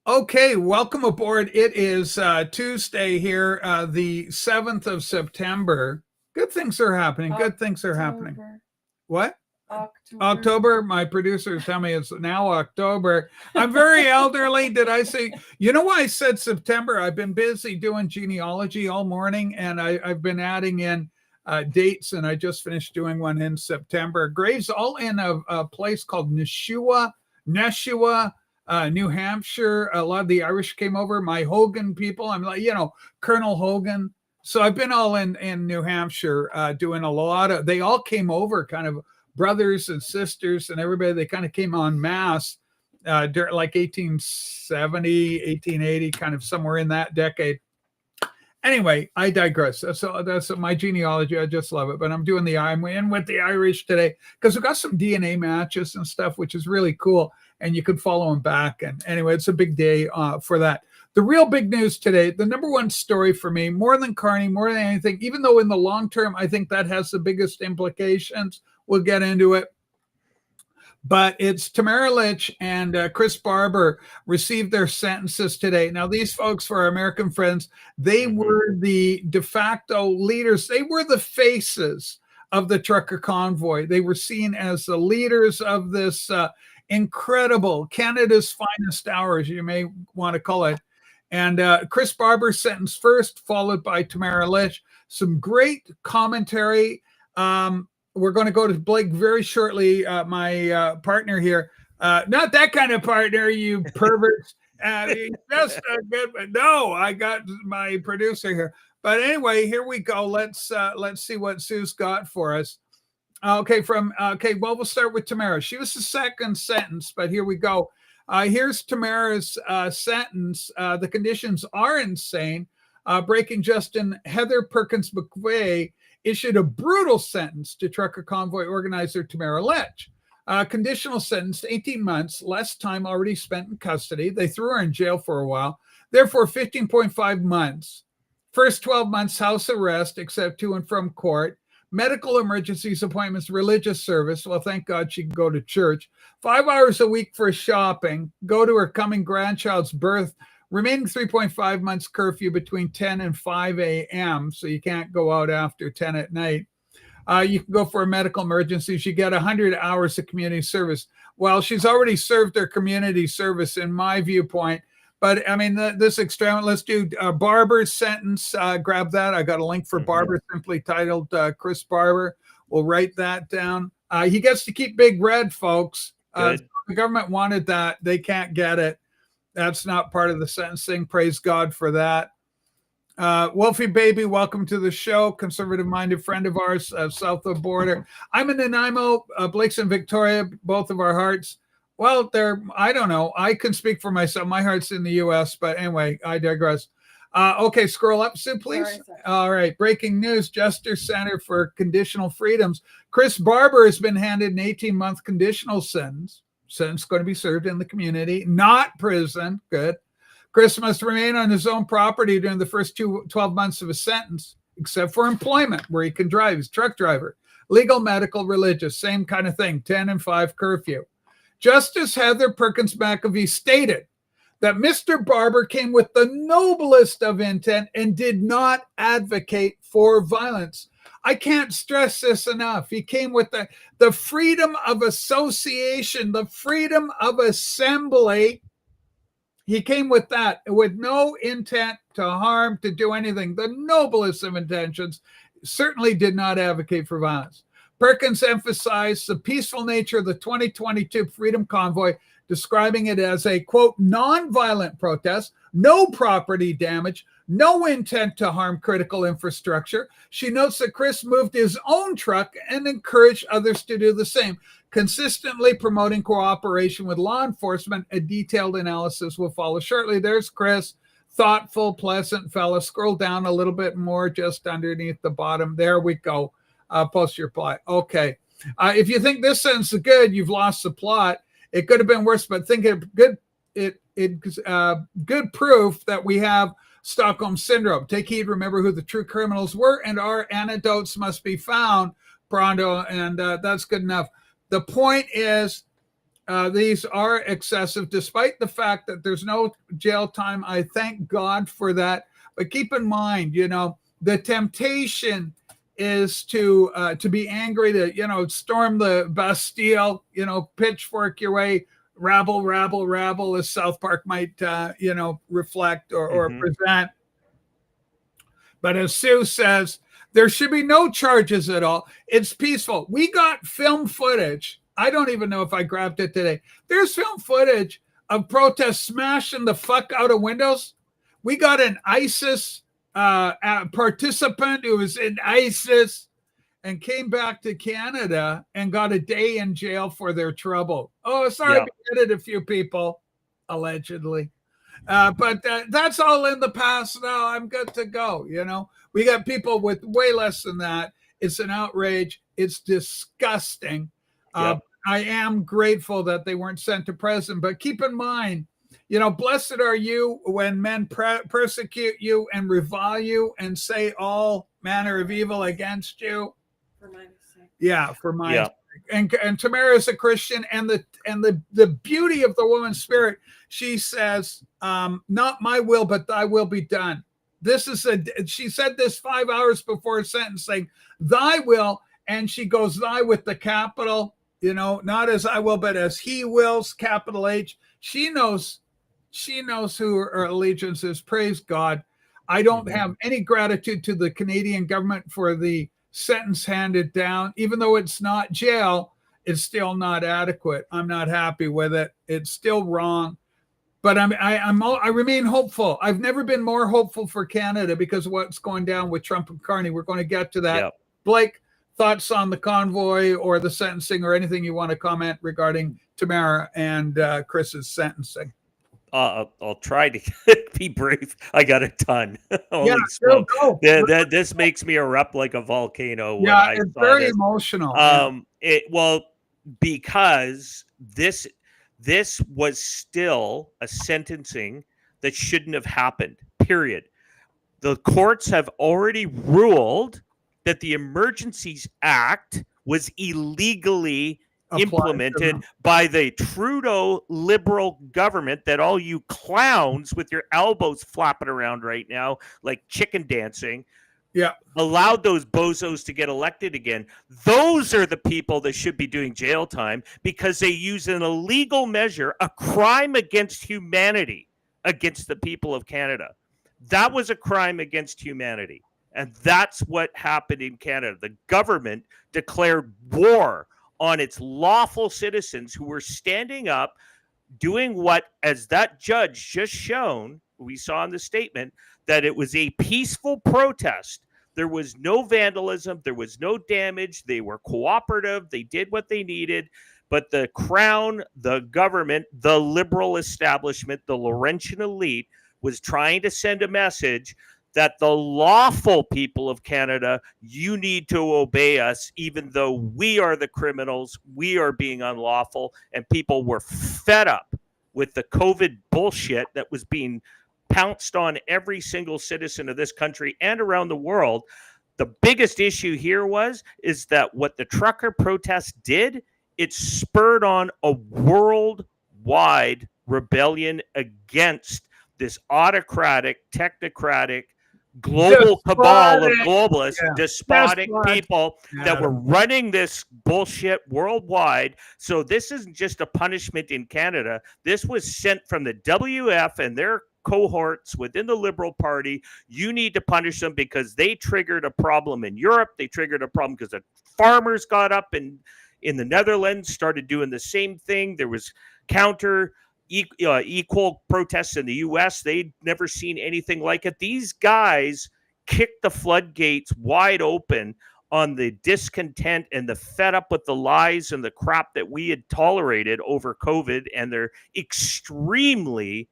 Okay, welcome aboard. It is Tuesday here, the 7th of September. Good things are happening. Good things are happening. October. What? October. October. My producers tell me it's now October. I'm very elderly. Did I say? You know why I said September? I've been busy doing genealogy all morning, and I've been adding in dates, and I just finished doing one in September. Graves all in a place called Neshua, New Hampshire. A lot of the Irish came over. My Hogan people. I'm like, Colonel Hogan. So I've been all in New Hampshire doing a lot of. They all came over, kind of brothers and sisters and everybody. They kind of came en masse during like 1870, 1880, kind of somewhere in that decade. Anyway, I digress. That's my genealogy. I just love it. But I'm in with the Irish today because we've got some DNA matches and stuff, which is really cool. And you can follow them back. And anyway, it's a big day for that. The real big news today, the number one story for me, more than Carney, more than anything, even though in the long term, I think that has the biggest implications. We'll get into it. But it's Tamara Lich and Chris Barber received their sentences today. Now, these folks, for our American friends, they were the de facto leaders. They were the faces of the trucker convoy. They were seen as the leaders of this incredible, Canada's finest hours, you may want to call it. And Chris Barber sentenced first, followed by Tamara Lich. Some great commentary. We're going to go to Blake very shortly, my partner here. Not that kind of partner, you perverts. Just good, but no, I got my producer here. But anyway, here we go. Let's see what Sue's got for us. Okay, well, we'll start with Tamara. She was the second sentence, but here we go. Here's Tamara's sentence. The conditions are insane. Breaking Justin Heather Perkins McVeigh issued a brutal sentence to trucker convoy organizer Tamara Lich. Conditional sentence, 18 months, less time already spent in custody. They threw her in jail for a while. Therefore, 15.5 months. First 12 months house arrest, except to and from court. Medical emergencies, appointments, religious service. Well, thank God she can go to church. 5 hours a week for shopping. Go to her coming grandchild's birth. Remaining 3.5 months curfew between 10 and 5 a.m. So you can't go out after 10 at night. You can go for a medical emergency. You get 100 hours of community service. Well, she's already served her community service in my viewpoint. But I mean, this experiment, let's do Barber's sentence. Grab that. I got a link for Barber, simply titled Chris Barber. We'll write that down. He gets to keep Big Red, folks. The government wanted that. They can't get it. That's not part of the sentencing. Praise God for that. Wolfie Baby, welcome to the show. Conservative-minded friend of ours, south of the border. I'm in Nanaimo. Blake's in Victoria, both of our hearts. Well, I don't know. I can speak for myself. My heart's in the U.S., but anyway, I digress. Okay, scroll up, Sue, please. Sorry. All right, breaking news. Justice Center for Conditional Freedoms. Chris Barber has been handed an 18-month conditional sentence. Sentence going to be served in the community, not prison. Good. Chris must remain on his own property during the first 12 months of his sentence, except for employment, where he can drive. He's a truck driver. Legal, medical, religious, same kind of thing, 10 and 5 curfew. Justice Heather Perkins McVeigh stated that Mr. Barber came with the noblest of intent and did not advocate for violence. I can't stress this enough. He came with the freedom of association, the freedom of assembly. He came with that, with no intent to harm, to do anything. The noblest of intentions. Certainly did not advocate for violence. Perkins emphasized the peaceful nature of the 2022 Freedom Convoy, describing it as a, quote, nonviolent protest, no property damage, no intent to harm critical infrastructure. She notes that Chris moved his own truck and encouraged others to do the same, consistently promoting cooperation with law enforcement. A detailed analysis will follow shortly. There's Chris, thoughtful, pleasant fella. Scroll down a little bit more, just underneath the bottom. There we go. Post your plot. Okay. If you think this sentence is good, you've lost the plot. It could have been worse, but think it good. Good proof that we have Stockholm syndrome. Take heed, remember who the true criminals were, and our antidotes must be found pronto, and that's good enough. The point is, these are excessive, despite the fact that there's no jail time. I thank God for that. But keep in mind, the temptation is to be angry, to storm the Bastille, pitchfork your way, rabble, rabble, rabble, as South Park might reflect or present. But as Sue says, there should be no charges at all. It's peaceful. We got film footage. I don't even know if I grabbed it today. There's film footage of protests smashing the fuck out of windows. We got an ISIS participant who was in ISIS and came back to Canada and got a day in jail for their trouble. Oh, sorry, beheaded a few people, allegedly. But that's all in the past now. I'm good to go. We got people with way less than that. It's an outrage. It's disgusting. I am grateful that they weren't sent to prison. But keep in mind, blessed are you when men persecute you and revile you and say all manner of evil against you. For my sake. Yeah, for my sake. And Tamara is a Christian, and the beauty of the woman's spirit, she says, not my will, but thy will be done. She said this 5 hours before sentencing, thy will, and she goes, thy with the capital, not as I will, but as he wills, capital H. She knows who her allegiance is. Praise God. I don't have any gratitude to the Canadian government for the sentence handed down. Even though it's not jail, it's still not adequate. I'm not happy with it. It's still wrong. But I remain hopeful. I've never been more hopeful for Canada because of what's going down with Trump and Carney. We're going to get to that. Yep. Blake, thoughts on the convoy or the sentencing or anything you want to comment regarding Tamara and Chris's sentencing? I'll try to be brief. I got a ton. Holy smoke. This makes me erupt like a volcano. Yeah, it's very emotional. Because this was still a sentencing that shouldn't have happened, period. The courts have already ruled that the Emergencies Act was illegally implemented by the Trudeau Liberal government that all you clowns with your elbows flapping around right now like chicken dancing allowed those bozos to get elected again. Those are the people that should be doing jail time because they use an illegal measure, a crime against humanity, against the people of Canada. That was a crime against humanity. And that's what happened in Canada. The government declared war on its lawful citizens who were standing up, doing what, as that judge just shown, we saw in the statement, that it was a peaceful protest. There was no vandalism. There was no damage. They were cooperative. They did what they needed. But the Crown, the government, the liberal establishment, the Laurentian elite was trying to send a message that the lawful people of Canada, you need to obey us, even though we are the criminals, we are being unlawful, and people were fed up with the COVID bullshit that was being pounced on every single citizen of this country and around the world. The biggest issue here is that what the trucker protests did, it spurred on a worldwide rebellion against this autocratic, technocratic, global cabal of globalists, despotic people that were running this bullshit worldwide. So this isn't just a punishment in Canada. This was sent from the WF and their cohorts within the Liberal Party. You need to punish them because they triggered a problem in Europe. They triggered a problem because the farmers got up in the Netherlands, started doing the same thing. There was equal protests in the U.S. They'd never seen anything like it. These guys kicked the floodgates wide open on the discontent and the fed up with the lies and the crap that we had tolerated over COVID and their extremely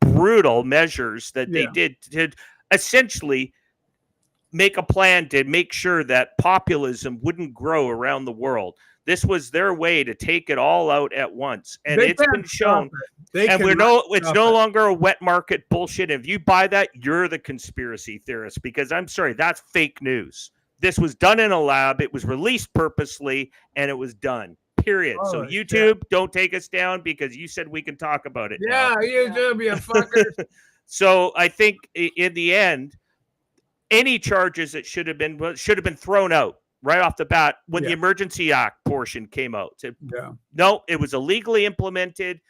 brutal measures that they did to essentially make a plan to make sure that populism wouldn't grow around the world. This was their way to take it all out at once. And it's been shown. And it's no longer a wet market bullshit. If you buy that, you're the conspiracy theorist, because I'm sorry, that's fake news. This was done in a lab. It was released purposely, and it was done. period. So Holy YouTube, shit. don't take us down because you said we can talk about it Yeah, now. YouTube, you fuckers. So I think in the end, any charges that should have been thrown out right off the bat when the Yeah. Emergency Act portion came out. So, Yeah. no, it was illegally implemented.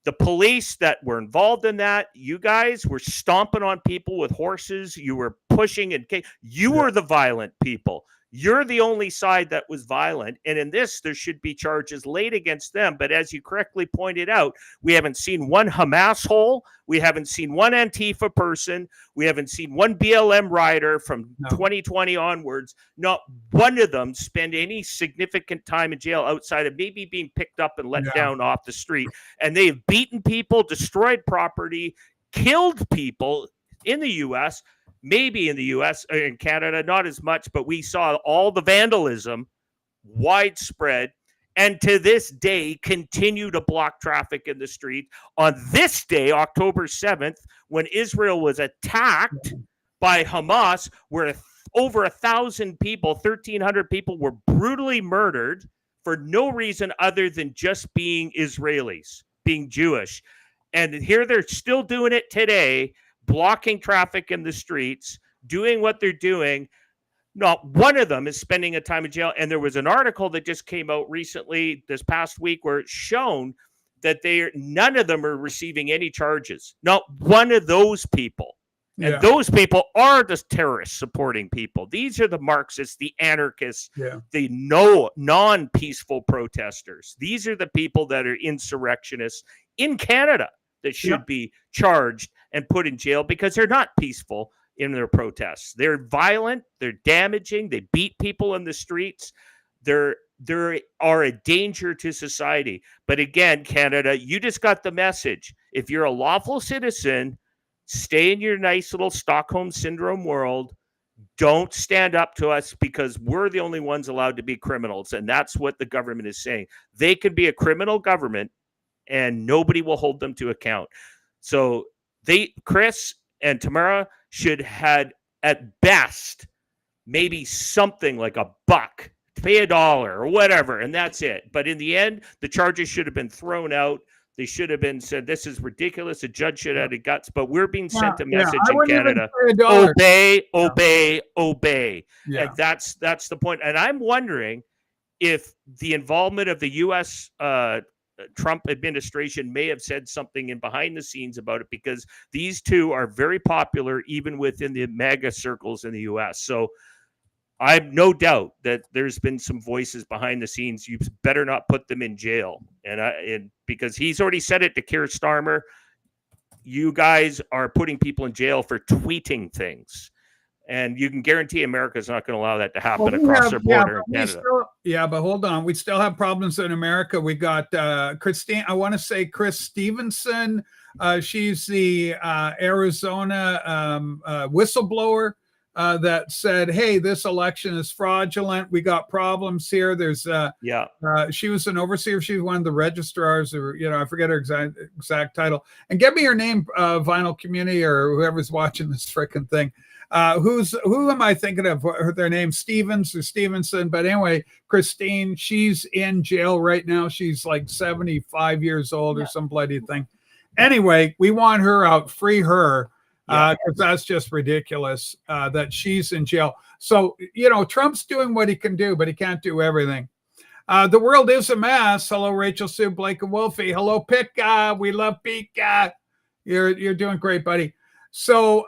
The police that were involved in that, you guys were stomping on people with horses. You were pushing and you were the violent people. You're the only side that was violent. And in this, there should be charges laid against them. But as you correctly pointed out, we haven't seen one Hamas hole. We haven't seen one Antifa person. We haven't seen one BLM rider from 2020 onwards. Not one of them spend any significant time in jail outside of maybe being picked up and let down off the street. And they've beaten people, destroyed property, killed people in the U.S., maybe in the U.S., in Canada, not as much, but we saw all the vandalism widespread, and to this day continue to block traffic in the street. On this day, October 7th, when Israel was attacked by Hamas, where over 1,000 people, 1,300 people were brutally murdered for no reason other than just being Israelis, being Jewish. And here they're still doing it today, blocking traffic in the streets, doing what they're doing. Not one of them is spending a time in jail. And there was an article that just came out recently this past week where it's shown that none of them are receiving any charges. Not one of those people. And those people are the terrorist supporting people. These are the Marxists, the anarchists, the non-peaceful protesters. These are the people that are insurrectionists in Canada that should be charged and put in jail because they're not peaceful in their protests. They're violent, they're damaging, they beat people in the streets. They are a danger to society. But again, Canada, you just got the message. If you're a lawful citizen, stay in your nice little Stockholm Syndrome world. Don't stand up to us because we're the only ones allowed to be criminals. And that's what the government is saying. They can be a criminal government and nobody will hold them to account. So Chris and Tamara should had at best maybe something like $1 to pay $1 or whatever, and that's it. But in the end, the charges should have been thrown out. They should have been said, this is ridiculous. A judge should have had guts, but we're being sent a message in Canada. Obey. And that's the point. And I'm wondering if the involvement of the U.S. Trump administration may have said something in behind the scenes about it, because these two are very popular even within the MAGA circles in the U.S. So I have no doubt that there's been some voices behind the scenes. You better not put them in jail. And because he's already said it to Keir Starmer, you guys are putting people in jail for tweeting things. And you can guarantee America's not going to allow that to happen across their border in Canada. But hold on. We still have problems in America. We got Christine, I want to say Chris Stevenson. She's the Arizona whistleblower that said, hey, this election is fraudulent. We got problems here. There's she was an overseer. She was one of the registrars, or I forget her exact title. And get me her name, Vinyl Community, or whoever's watching this freaking thing. Who am I thinking of? Their name Stevens or Stevenson. But anyway, Christine, she's in jail right now. She's like 75 years old or some bloody thing. Anyway, we want her out. Free her. Because that's just ridiculous that she's in jail. So, Trump's doing what he can do, but he can't do everything. The world is a mess. Hello, Rachel Sue, Blake, and Wolfie. Hello, Pika. We love Pika. You're doing great, buddy. So,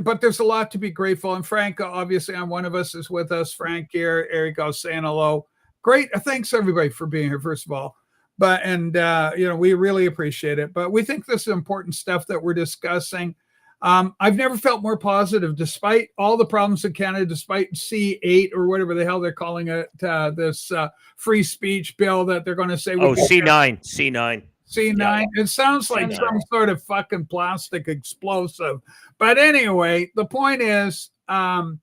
but there's a lot to be grateful. And Frank, obviously, one of us is with us. Frank here. Eric, I was saying hello. Great. Thanks, everybody, for being here, first of all. We really appreciate it. But we think this is important stuff that we're discussing. I've never felt more positive, despite all the problems in Canada, despite C8 or whatever the hell they're calling it, this free speech bill that they're going to say. C9. C9. It sounds like some sort of fucking plastic explosive. But anyway, the point is, I've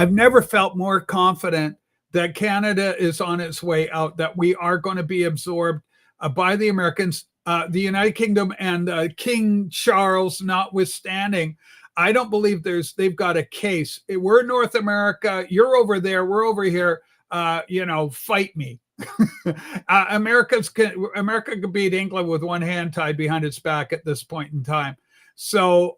never felt more confident that Canada is on its way out, that we are going to be absorbed by the Americans. The United Kingdom and King Charles notwithstanding, I don't believe they've got a case. We're North America. You're over there. We're over here. Fight me. America could beat England with one hand tied behind its back at this point in time. So,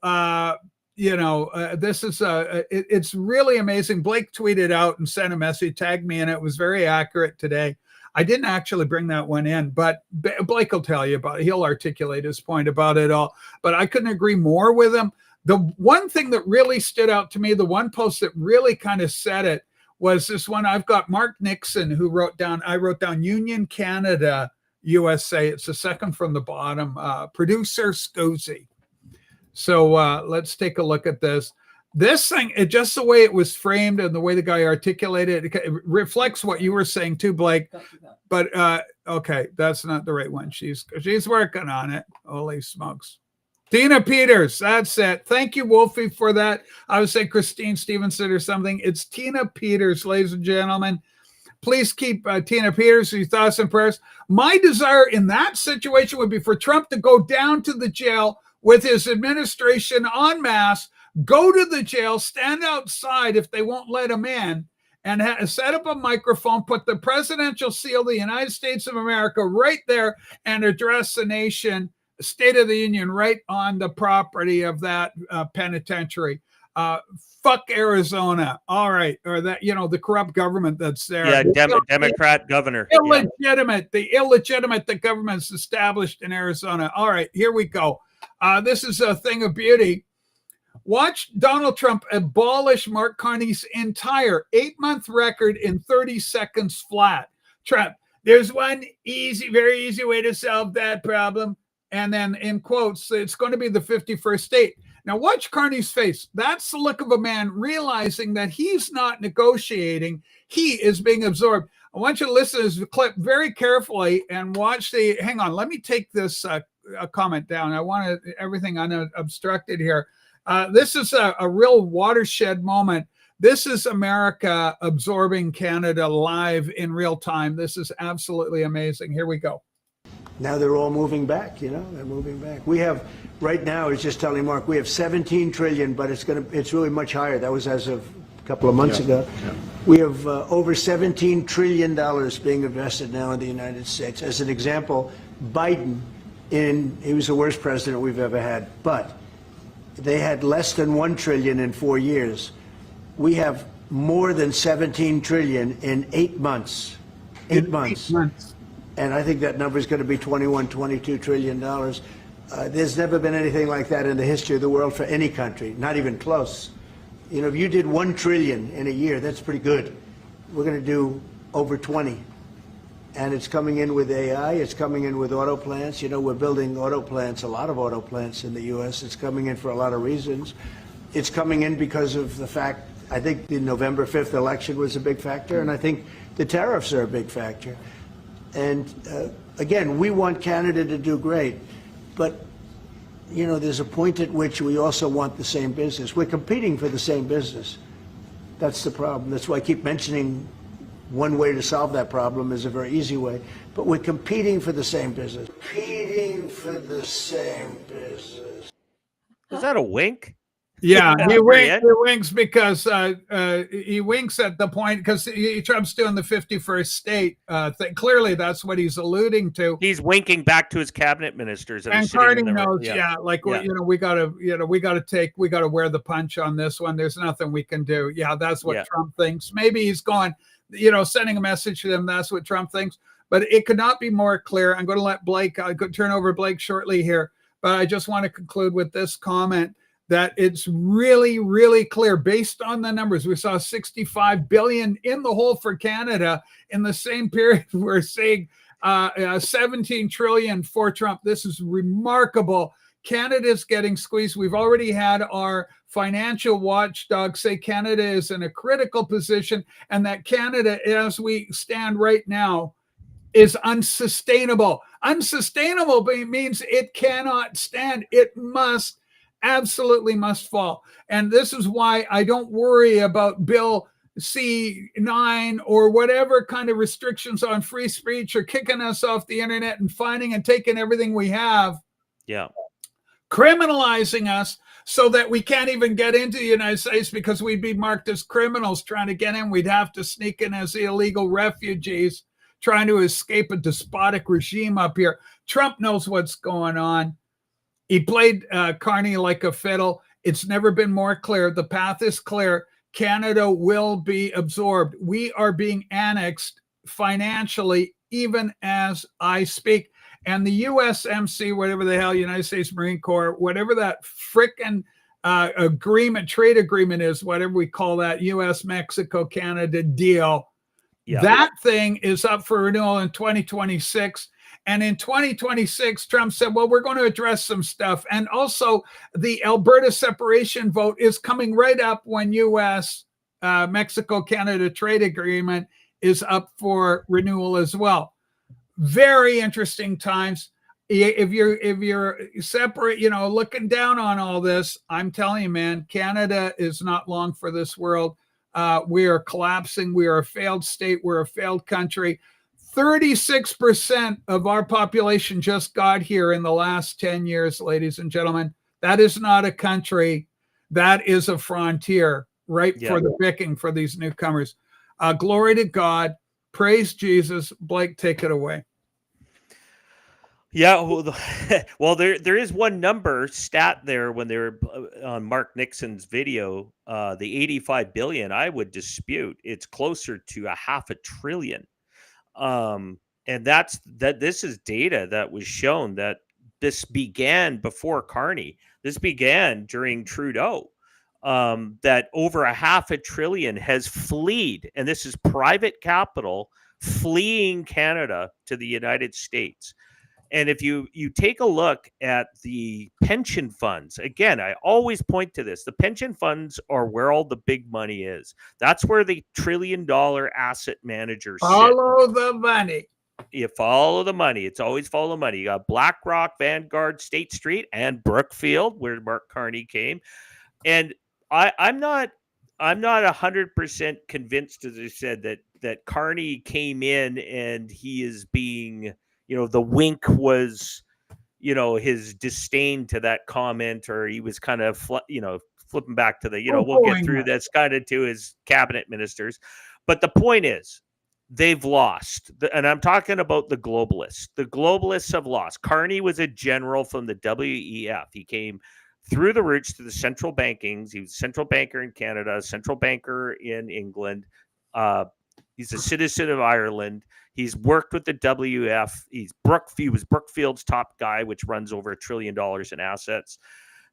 this is it's really amazing. Blake tweeted out and sent a message, tagged me, and it was very accurate today. I didn't actually bring that one in, but Blake will tell you about it. He'll articulate his point about it all. But I couldn't agree more with him. The one thing that really stood out to me, the one post that really kind of said it, was this one. I've got Mark Nixon, who I wrote down Union Canada, USA. It's the second from the bottom, producer Scusi. So let's take a look at this. This thing, just the way it was framed and the way the guy articulated it, it reflects what you were saying too, Blake. But okay, that's not the right one. She's working on it. Holy smokes. Tina Peters, that's it. Thank you, Wolfie, for that. I would say Christine Stevenson or something. It's Tina Peters, ladies and gentlemen. Please keep Tina Peters, your thoughts and prayers. My desire in that situation would be for Trump to go down to the jail with his administration en masse, go to the jail, stand outside if they won't let him in, and set up a microphone, put the presidential seal of the United States of America right there, and address the nation, State of the Union, right on the property of that penitentiary. Fuck Arizona. All right. Or that, the corrupt government that's there. Yeah, Democrat governor. Illegitimate. The government's established in Arizona. All right, here we go. This is a thing of beauty. Watch Donald Trump abolish Mark Carney's entire 8-month record in 30 seconds flat. Trump, there's one very easy way to solve that problem. And then in quotes, it's going to be the 51st state. Now watch Carney's face. That's the look of a man realizing that he's not negotiating. He is being absorbed. I want you to listen to this clip very carefully and watch hang on, let me take this comment down. I want everything unobstructed here. This is a real watershed moment. This is America absorbing Canada live in real time. This is absolutely amazing. Here we go. Now they're all moving back, they're moving back. We have, right now, I was just telling Mark, we have 17 trillion, but it's really much higher. That was as of a couple of months ago. Yeah. We have over $17 trillion being invested now in the United States. As an example, Biden, he was the worst president we've ever had, but they had less than 1 trillion in 4 years. We have more than 17 trillion in 8 months. 8 months. 8 months. And I think that number is going to be $22 trillion. There's never been anything like that in the history of the world for any country, not even close. If you did 1 trillion in a year, that's pretty good. We're going to do over 20. And it's coming in with AI. It's coming in with auto plants. We're building auto plants, a lot of auto plants in the U.S. It's coming in for a lot of reasons. It's coming in because of the fact, I think the November 5th election was a big factor, and I think the tariffs are a big factor. And again, we want Canada to do great, but there's a point at which we also want the same business. We're competing for the same business. That's the problem. That's why I keep mentioning one way to solve that problem is a very easy way, but we're competing for the same business. Competing for the same business. Is that a wink? Yeah, he winks because he winks at the point because Trump's doing the 51st state thing. Clearly, that's what he's alluding to. He's winking back to his cabinet ministers. And Carney knows, we got to wear the punch on this one. There's nothing we can do. Yeah, that's what Trump thinks. Maybe he's going, sending a message to them. That's what Trump thinks. But it could not be more clear. I'm going to let Blake. I could turn over Blake shortly here, but I just want to conclude with this comment. That it's really, really clear based on the numbers. We saw 65 billion in the hole for Canada. In the same period, we're seeing 17 trillion for Trump. This is remarkable. Canada's getting squeezed. We've already had our financial watchdog say Canada is in a critical position and that Canada, as we stand right now, is unsustainable. Unsustainable means it cannot stand. It absolutely must fall. And this is why I don't worry about Bill C9 or whatever kind of restrictions on free speech or kicking us off the internet and finding and taking everything we have. Yeah. Criminalizing us so that we can't even get into the United States because we'd be marked as criminals trying to get in. We'd have to sneak in as illegal refugees trying to escape a despotic regime up here. Trump knows what's going on. He played Carney like a fiddle. It's never been more clear. The path is clear. Canada will be absorbed. We are being annexed financially, even as I speak. And the USMC, whatever the hell, United States Marine Corps, whatever that frickin' trade agreement is, whatever we call that, US, Mexico, Canada deal, that thing is up for renewal in 2026. And in 2026, Trump said, well, we're going to address some stuff. And also, the Alberta separation vote is coming right up when US, Mexico, Canada trade agreement is up for renewal as well. Very interesting times. If you're separate, looking down on all this, I'm telling you, man, Canada is not long for this world. We are collapsing. We are a failed state. We're a failed country. 36% of our population just got here in the last 10 years, ladies and gentlemen. That is not a country. That is a frontier, right, for the picking for these newcomers. Glory to God. Praise Jesus. Blake, take it away. Yeah, well, there is one number stat there when they were on Mark Nixon's video, the 85 billion. I would dispute it's closer to a $500 billion. And this is data that was shown that this began before Carney. This began during Trudeau. That over a $500 billion has fled, and this is private capital fleeing Canada to the United States. And if you take a look at the pension funds, again, I always point to this. The pension funds are where all the big money is. That's where the $1 trillion asset managers follow the money. You follow the money. It's always follow the money. You got BlackRock, Vanguard, State Street, and Brookfield, where Mark Carney came. And I'm not 100% convinced, as I said, that Carney came in and he is being, the wink was, his disdain to that comment, or he was kind of, flipping back to the, we'll get through this kind of to his cabinet ministers. But the point is, they've lost. And I'm talking about the globalists. The globalists have lost. Carney was a general from the WEF. He came through the roots to the central bankings. He was a central banker in Canada, central banker in England. He's a citizen of Ireland. He's worked with the WF. He was Brookfield's top guy, which runs over $1 trillion in assets.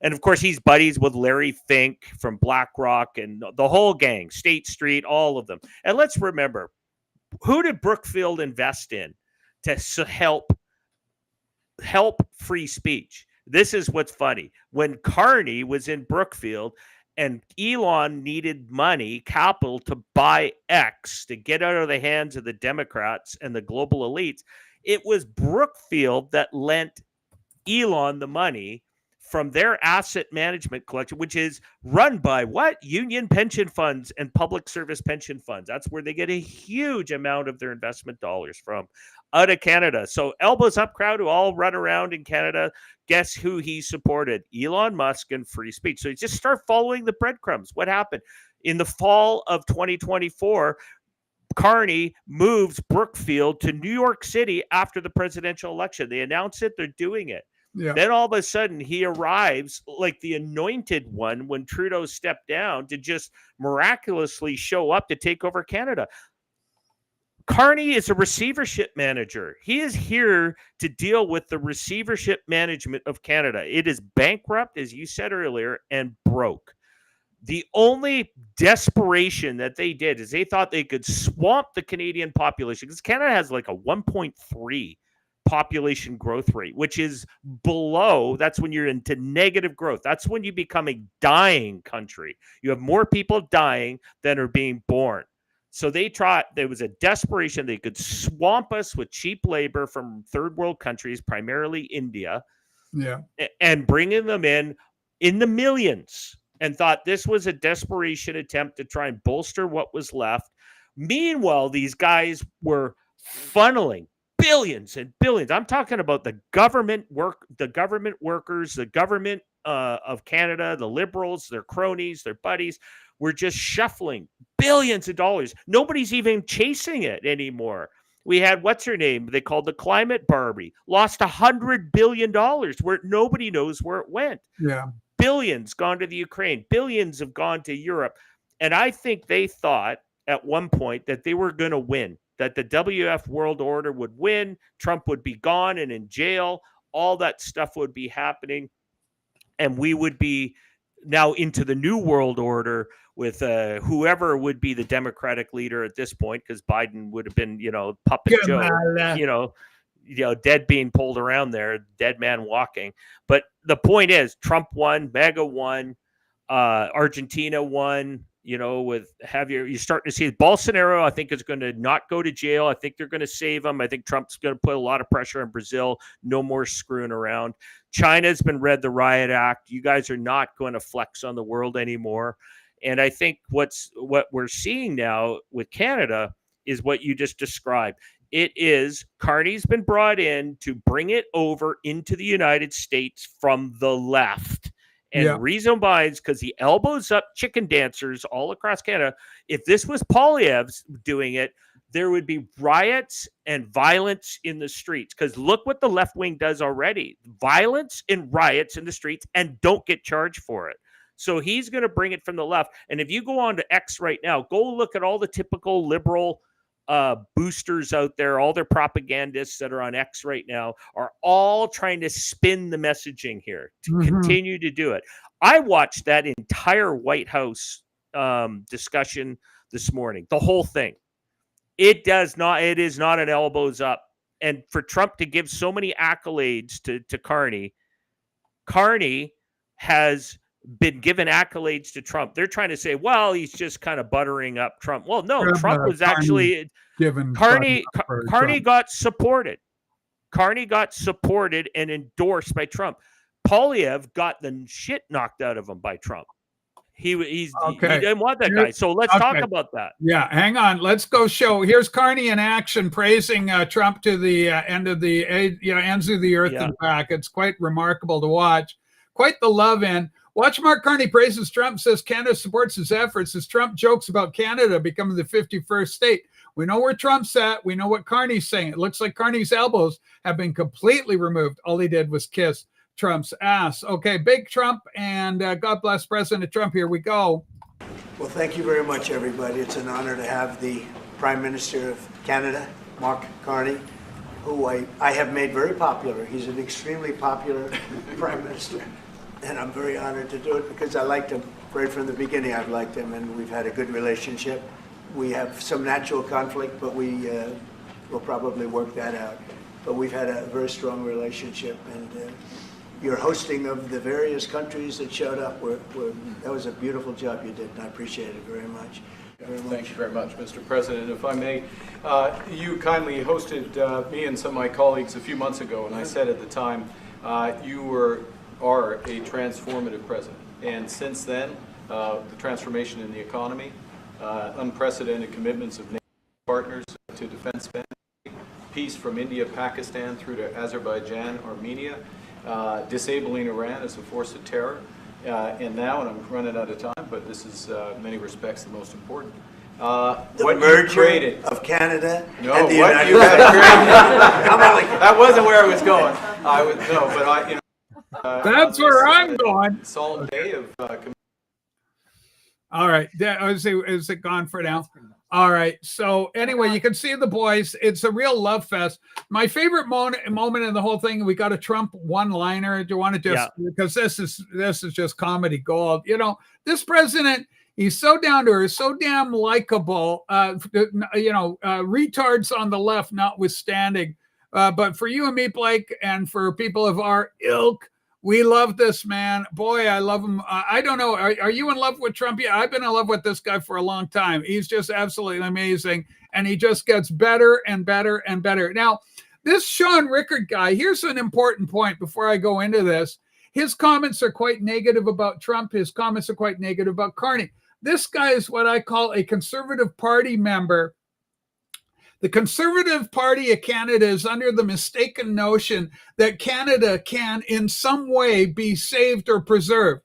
And of course, he's buddies with Larry Fink from BlackRock and the whole gang, State Street, all of them. And let's remember, who did Brookfield invest in to help free speech? This is what's funny. When Carney was in Brookfield and Elon needed money, capital, to buy X, to get out of the hands of the Democrats and the global elites, it was Brookfield that lent Elon the money from their asset management collection, which is run by what? Union pension funds and public service pension funds. That's where they get a huge amount of their investment dollars from, out of Canada. So elbows up crowd who all run around in Canada. Guess who he supported? Elon Musk and free speech. So you just start following the breadcrumbs. What happened? In the fall of 2024, Carney moves Brookfield to New York City after the presidential election. They announced it. They're doing it. Yeah. Then all of a sudden he arrives like the anointed one when Trudeau stepped down to just miraculously show up to take over Canada. Carney is a receivership manager. He is here to deal with the receivership management of Canada. It is bankrupt, as you said earlier, and broke. The only desperation that they did is they thought they could swamp the Canadian population, because Canada has like a 1.3 population growth rate, which is below. That's when you're into negative growth. That's when you become a dying country. You have more people dying than are being born. So they tried, there was a desperation. They could swamp us with cheap labor from third world countries, primarily India, and bringing them in the millions, and thought this was a desperation attempt to try and bolster what was left. Meanwhile, these guys were funneling billions and billions. I'm talking about the government workers, the government of Canada, the Liberals, their cronies, their buddies, were just shuffling billions of dollars. Nobody's even chasing it anymore. We had, what's her name? They called the Climate Barbie, lost $100 billion where nobody knows where it went. Yeah. Billions gone to the Ukraine, billions have gone to Europe. And I think they thought at one point that they were going to win, that the WF world order would win, Trump would be gone and in jail, all that stuff would be happening, and we would be now into the new world order with whoever would be the Democratic leader at this point, because Biden would have been, puppet Joe, dead being pulled around there, dead man walking. But the point is, Trump won, MAGA won, Argentina won, with you're starting to see Bolsonaro, I think, is going to not go to jail. I think they're going to save him. I think Trump's going to put a lot of pressure on Brazil. No more screwing around. China's been read the riot act. You guys are not going to flex on the world anymore. And I think what we're seeing now with Canada is what you just described. It is Carney's been brought in to bring it over into the United States from the left. And reason why is because the elbows up chicken dancers all across Canada. If this was Poilievre's doing it, there would be riots and violence in the streets. Because look what the left wing does already. Violence and riots in the streets, and don't get charged for it. So he's going to bring it from the left. And if you go on to X right now, go look at all the typical liberal boosters out there, all their propagandists that are on X right now are all trying to spin the messaging here to continue to do it. I watched that entire White House discussion this morning, the whole thing. It is not an elbows up. And for Trump to give so many accolades to Carney has been given accolades to Trump. They're trying to say, well, he's just kind of buttering up Trump. Well, no, Trump was actually given. Carney got supported. Carney got supported and endorsed by Trump. Poilievre got the shit knocked out of him by Trump. He didn't want that guy. So let's talk about that. Yeah, hang on. Let's go show. Here's Carney in action praising Trump to the ends of the earth and back. It's quite remarkable to watch. Quite the love in. Watch Mark Carney praises Trump, says Canada supports his efforts as Trump jokes about Canada becoming the 51st state. We know where Trump's at. We know what Carney's saying. It looks like Carney's elbows have been completely removed. All he did was kiss Trump's ass. Okay, big Trump, and God bless President Trump. Here we go. Well, thank you very much, everybody. It's an honor to have the Prime Minister of Canada, Mark Carney, who I have made very popular. He's an extremely popular Prime Minister. And I'm very honored to do it because I liked him right from the beginning. I've liked him, and we've had a good relationship. We have some natural conflict, but we will probably work that out. But we've had a very strong relationship, and your hosting of the various countries that showed up, that was a beautiful job you did, and I appreciate it very much. Thank you very much, Mr. President. If I may, you kindly hosted me and some of my colleagues a few months ago, and I said at the time, you are a transformative president. And since then, the transformation in the economy, unprecedented commitments of NATO partners to defense spending, peace from India, Pakistan through to Azerbaijan, Armenia, disabling Iran as a force of terror, and now, and I'm running out of time, but this is in many respects the most important. The merger of Canada and the United States. That wasn't where I was going. That's where I'm going. Solemn day of. All right. Is it gone for now? All right. So anyway, you can see the boys. It's a real love fest. My favorite moment in the whole thing, we got a Trump one-liner. Do you want to just because this is just comedy gold. This president, he's so down to earth, so damn likable. Retards on the left notwithstanding. But for you and me, Blake, and for people of our ilk, we love this man. Boy, I love him. I don't know. Are you in love with Trump? Yeah, I've been in love with this guy for a long time. He's just absolutely amazing. And he just gets better and better and better. Now, this Sean Rickard guy, here's an important point before I go into this. His comments are quite negative about Trump. His comments are quite negative about Carney. This guy is what I call a Conservative Party member. The Conservative Party of Canada is under the mistaken notion that Canada can in some way be saved or preserved.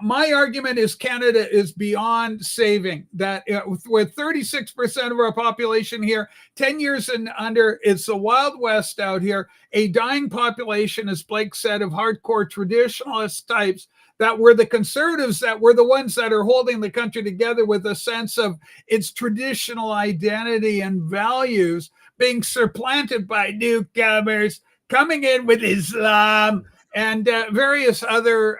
my argument is Canada is beyond saving. That with 36% of our population here, 10 years and under, it's the Wild West out here. A dying population, as Blake said, of hardcore traditionalist types that were the conservatives, that were the ones that are holding the country together with a sense of its traditional identity and values being supplanted by newcomers coming in with Islam and various other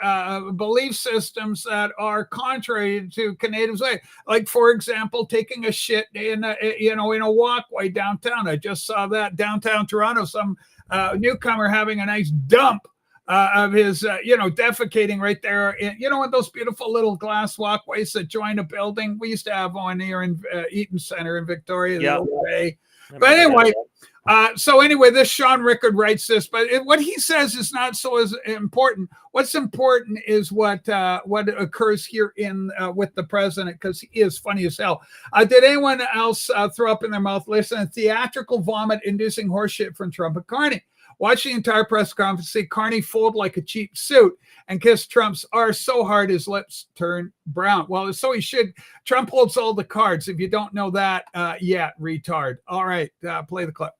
belief systems that are contrary to Canadians' way. Like, for example, taking a shit in a walkway downtown. I just saw that downtown Toronto. Some newcomer having a nice dump of his, defecating right there. In those beautiful little glass walkways that join a building. We used to have one here in Eaton Center in Victoria. Yeah. But anyway. So anyway, this Sean Rickard writes this, but what he says is not so as important. What's important is what occurs here with the president, because he is funny as hell. Did anyone else throw up in their mouth? Listen, theatrical vomit-inducing horseshit from Trump and Carney. Watch the entire press conference, see Carney fold like a cheap suit and kiss Trump's arse so hard his lips turn brown. Well, so he should. Trump holds all the cards. If you don't know that yet, retard. All right, play the clip.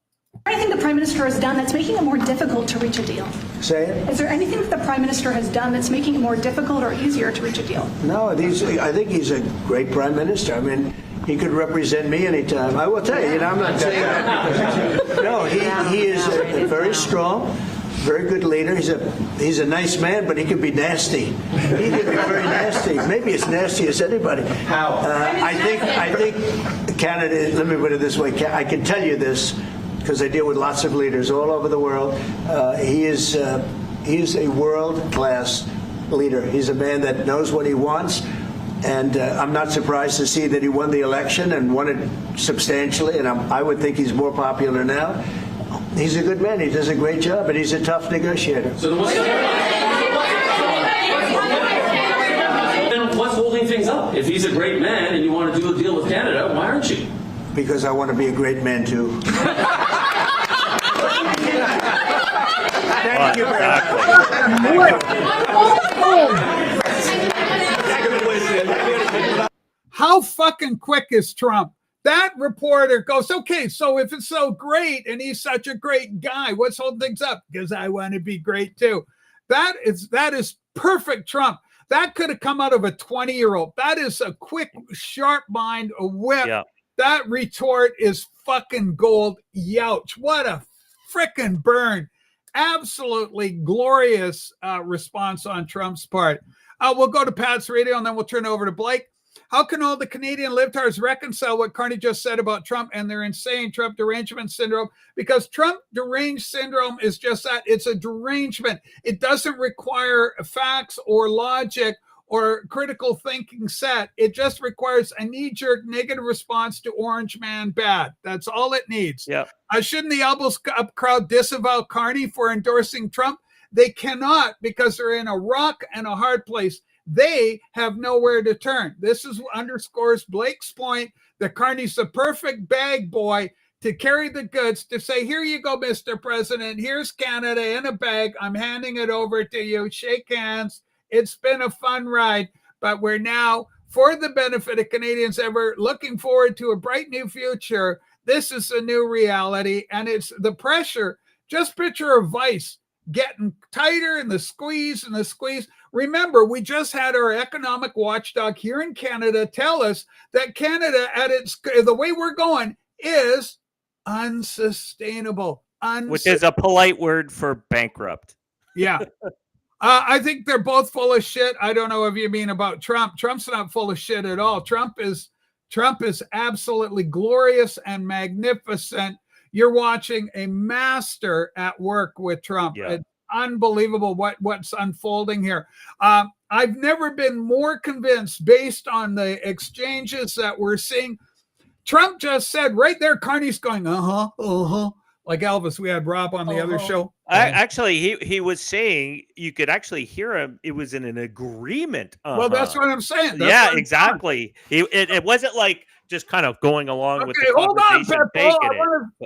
Anything the Prime Minister has done that's making it more difficult to reach a deal? Say it. Is there anything that the Prime Minister has done that's making it more difficult or easier to reach a deal? No, I think he's a great Prime Minister. I mean, he could represent me anytime. I will tell you, I'm not saying that because, no, he is a very strong, very good leader. He's a nice man, but he can be nasty. He can be very nasty. Maybe as nasty as anybody. How? I think Canada. Let me put it this way. I can tell you this because I deal with lots of leaders all over the world. He is a world-class leader. He's a man that knows what he wants. And I'm not surprised to see that he won the election and won it substantially. And I would think he's more popular now. He's a good man. He does a great job, and he's a tough negotiator. So what's holding things up? If he's a great man and you want to do a deal with Canada, why aren't you? Because I want to be a great man too. Thank you very much. How fucking quick is Trump? That reporter goes, okay, so if it's so great and he's such a great guy, what's holding things up? Because I want to be great too. That is perfect Trump. That could have come out of a 20-year-old. That is a quick, sharp mind, a whip. Yeah. That retort is fucking gold. Youch. What a frickin' burn. Absolutely glorious response on Trump's part. We'll go to Pat's radio and then we'll turn over to Blake. How can all the Canadian libtards reconcile what Carney just said about Trump and their insane Trump derangement syndrome? Because Trump deranged syndrome is just that. It's a derangement. It doesn't require facts or logic or critical thinking set. It just requires a knee-jerk negative response to Orange Man bad. That's all it needs. Yeah. Shouldn't the elbows up crowd disavow Carney for endorsing Trump? They cannot, because they're in a rock and a hard place. They have nowhere to turn. This underscores Blake's point that Carney's the perfect bag boy to carry the goods, to say, here you go, Mr. President. Here's Canada in a bag. I'm handing it over to you. Shake hands. It's been a fun ride, but we're now, for the benefit of Canadians ever looking forward to a bright new future, this is a new reality, and it's the pressure. Just picture a vice getting tighter and the squeeze and the squeeze. Remember, we just had our economic watchdog here in Canada tell us that Canada, the way we're going, is unsustainable. Which is a polite word for bankrupt. Yeah. I think they're both full of shit. I don't know if you mean about Trump. Trump's not full of shit at all. Trump is absolutely glorious and magnificent. You're watching a master at work with Trump. Yeah. It's unbelievable what's unfolding here. I've never been more convinced, based on the exchanges that we're seeing. Trump just said right there, Carney's going, like Elvis. We had Rob on the other show. Actually, he was saying, you could actually hear him. It was in an agreement. Well, that's what I'm saying. Exactly. It wasn't like just kind of going along with the hold on, conversation.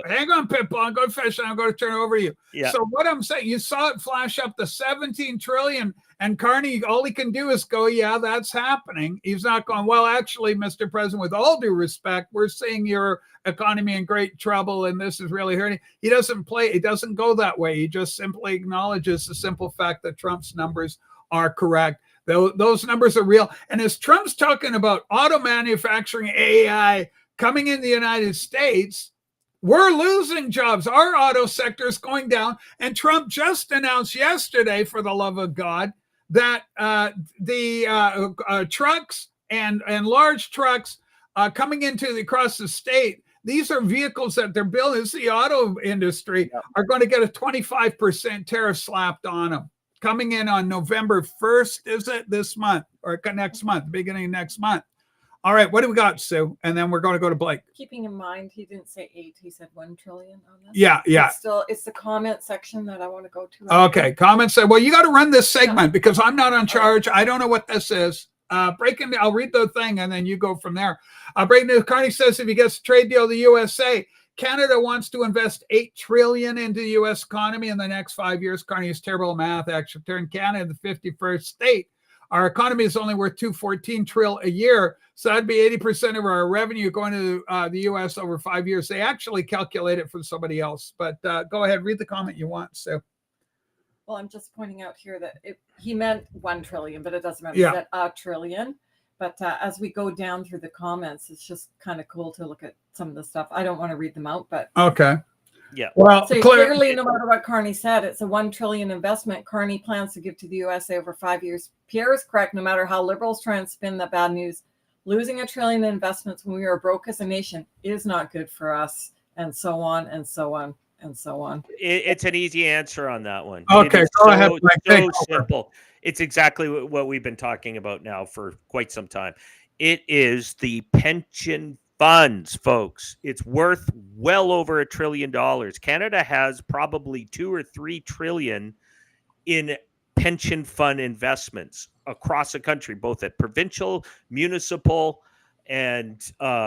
Hang on, Pitbull. I'm going to finish and I'm going to turn it over to you. Yeah. So what I'm saying, you saw it flash up the 17 trillion And Carney, all he can do is go, yeah, that's happening. He's not going, well, actually, Mr. President, with all due respect, we're seeing your economy in great trouble and this is really hurting. He doesn't go that way. He just simply acknowledges the simple fact that Trump's numbers are correct. Those numbers are real. And as Trump's talking about auto manufacturing AI coming in the United States, we're losing jobs. Our auto sector is going down. And Trump just announced yesterday, for the love of God, that the trucks and large trucks coming across the state, these are vehicles that they're building. This is the auto industry, are going to get a 25% tariff slapped on them. Coming in on November 1st, is it this month or next month, beginning of next month? All right, what do we got, Sue? And then we're going to go to Blake. Keeping in mind, he didn't say 8, he said 1 trillion on this. Yeah. It's the comment section that I want to go to. Okay, comments say, well, you got to run this segment because I'm not on charge. I don't know what this is. I'll read the thing and then you go from there. Breaking news, Carney says if he gets a trade deal, the USA, Canada wants to invest $8 trillion into the U.S. economy in the next 5 years. Carney is terrible at math, actually turned Canada the 51st state. Our economy is only worth $214 trillion a year. So that'd be 80% of our revenue going to the U.S. over 5 years. They actually calculate it for somebody else. But go ahead, read the comment you want, Sue. Well, I'm just pointing out here that he meant 1 trillion, but it doesn't matter. Yeah. He said a trillion. But as we go down through the comments, it's just kind of cool to look at some of the stuff. I don't want to read them out, but okay. Yeah. Well, so clearly, no matter what Carney said, it's a 1 trillion investment Carney plans to give to the USA over 5 years. Pierre is correct. No matter how liberals try and spin that bad news, losing $1 trillion in investments when we are broke as a nation is not good for us, and so on and so on and so on. It's an easy answer on that one. Okay, go ahead. So simple. It's exactly what we've been talking about now for quite some time. It is the pension funds, folks. It's worth well over $1 trillion. Canada has probably 2 or 3 trillion in pension fund investments across the country, both at provincial, municipal, and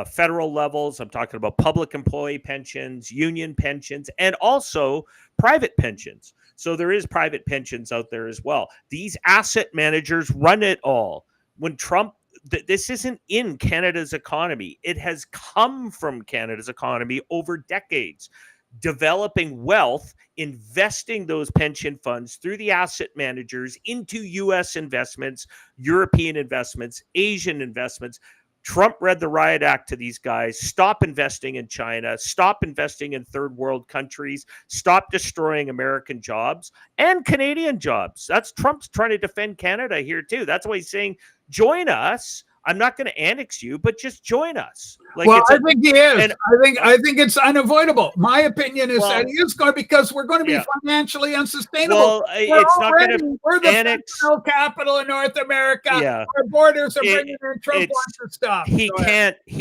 federal levels. I'm talking about public employee pensions, union pensions, and also private pensions. So there is private pensions out there as well. These asset managers run it all. When Trump, this isn't in Canada's economy. It has come from Canada's economy over decades, developing wealth, investing those pension funds through the asset managers into U.S. investments, European investments, Asian investments. Trump read the Riot Act to these guys. Stop investing in China. Stop investing in third world countries. Stop destroying American jobs and Canadian jobs. That's Trump's trying to defend Canada here too. That's why he's saying, join us. I'm not going to annex you, but just join us. Like, well, I think he is. And I think it's unavoidable. My opinion is that he is going because we're going to be financially unsustainable. Well, it's not going to we're the annex capital in North America. Yeah. Our borders are bringing in Trump wants to stop. He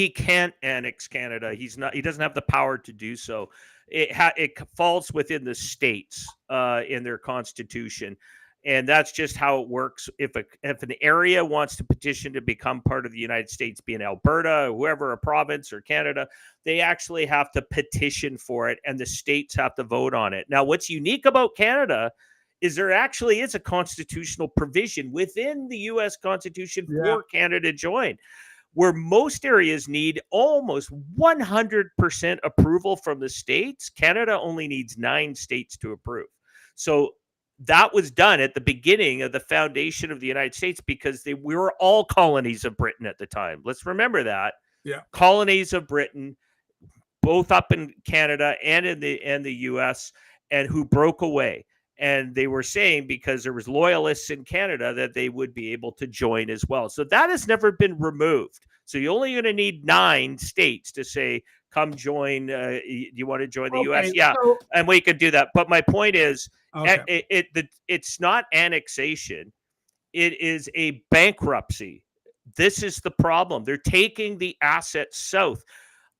can't annex Canada. He doesn't have the power to do so. It falls within the states in their constitution. And that's just how it works. If an area wants to petition to become part of the United States, be in Alberta, or whoever, a province or Canada, they actually have to petition for it, and the states have to vote on it. Now, what's unique about Canada is there actually is a constitutional provision within the U.S. Constitution for Canada to join, where most areas need almost 100% approval from the states. Canada only needs 9 states to approve. So that was done at the beginning of the foundation of the United States because we were all colonies of Britain at the time. Let's remember that. Yeah. Colonies of Britain, both up in Canada and in the US, and who broke away. And they were saying because there was loyalists in Canada that they would be able to join as well. So that has never been removed. So you're only going to need 9 states to say, come join. You want to join the U.S.? Yeah, and we could do that. But my point is, it's not annexation. It is a bankruptcy. This is the problem. They're taking the assets south.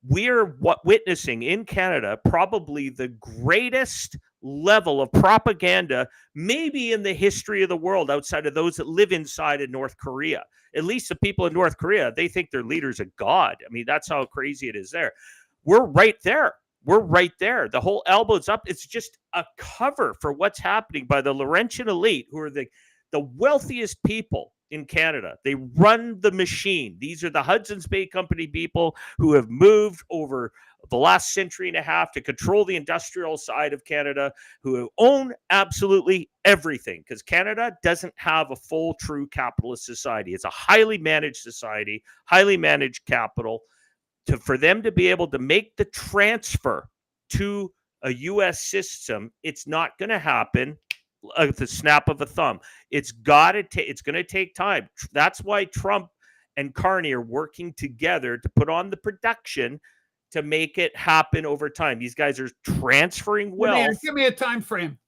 We're witnessing in Canada probably the greatest level of propaganda maybe in the history of the world outside of those that live inside of North Korea. At least the people in North Korea, they think their leader's a god. I mean, that's how crazy it is there. We're right there. We're right there. The whole elbow's up. It's just a cover for what's happening by the Laurentian elite, who are the the wealthiest people in Canada. They run the machine. These are the Hudson's Bay Company people who have moved over the last century and a half to control the industrial side of Canada, who own absolutely everything, because Canada doesn't have a full, true capitalist society. It's a highly managed society, highly managed capital. For them to be able to make the transfer to a U.S. system, it's not going to happen at the snap of a thumb. It's got to take. It's going to take time. That's why Trump and Carney are working together to put on the production to make it happen over time. These guys are transferring wealth. Give me a time frame.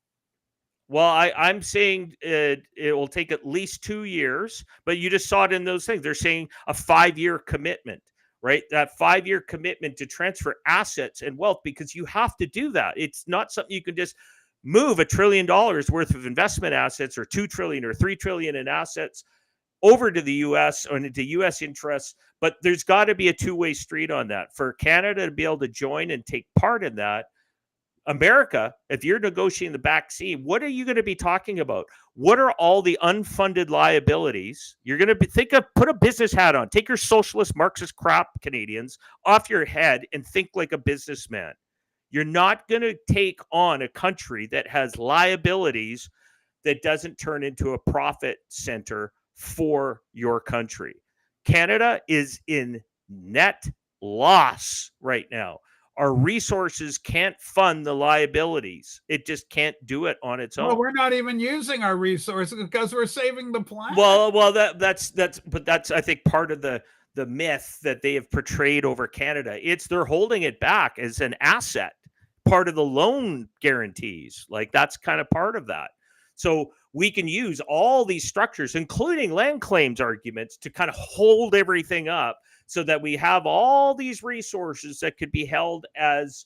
Well, I'm saying it will take at least 2 years, but you just saw it in those things. They're saying a 5-year commitment, right? That 5-year commitment to transfer assets and wealth, because you have to do that. It's not something you can just move $1 trillion worth of investment assets, or 2 trillion or 3 trillion in assets over to the U.S. or into U.S. interests. But there's got to be a two-way street on that. For Canada to be able to join and take part in that, America, if you're negotiating the backseat, what are you going to be talking about? What are all the unfunded liabilities? You're going to put a business hat on, take your socialist Marxist crap, Canadians, off your head and think like a businessman. You're not going to take on a country that has liabilities that doesn't turn into a profit center for your country. Canada is in net loss right now. Our resources can't fund the liabilities. It just can't do it on its own. Well, we're not even using our resources because we're saving the planet. Well, that's I think part of the myth that they have portrayed over Canada. They're holding it back as an asset, part of the loan guarantees. Like, that's kind of part of that. So we can use all these structures, including land claims arguments, to kind of hold everything up so that we have all these resources that could be held as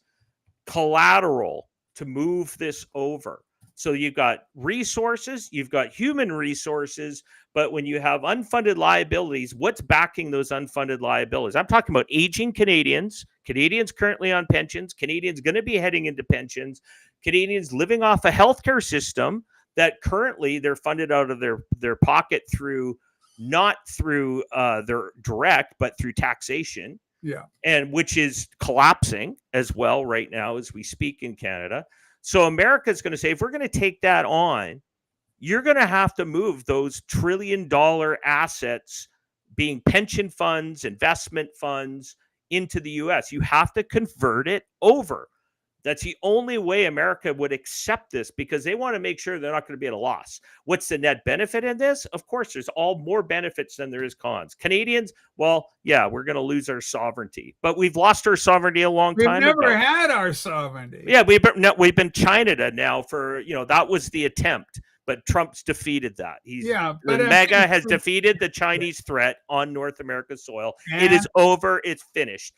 collateral to move this over. So you've got resources, you've got human resources, but when you have unfunded liabilities, what's backing those unfunded liabilities? I'm talking about aging Canadians currently on pensions, Canadians going to be heading into pensions, Canadians living off a healthcare system that currently they're funded out of their pocket through, not through their direct, but through taxation. Yeah. And which is collapsing as well right now as we speak in Canada. So America is going to say, if we're going to take that on, you're going to have to move those $1 trillion assets, being pension funds, investment funds, into the US. You have to convert it over. That's the only way America would accept this, because they want to make sure they're not going to be at a loss. What's the net benefit in this? Of course, there's all more benefits than there is cons. Canadians, well, yeah, we're going to lose our sovereignty, but we've lost our sovereignty a long time ago. We've never had our sovereignty. Yeah, we've been China now for, that was the attempt, but Trump's defeated that. MAGA has defeated the Chinese threat on North America's soil. It is over. It's finished.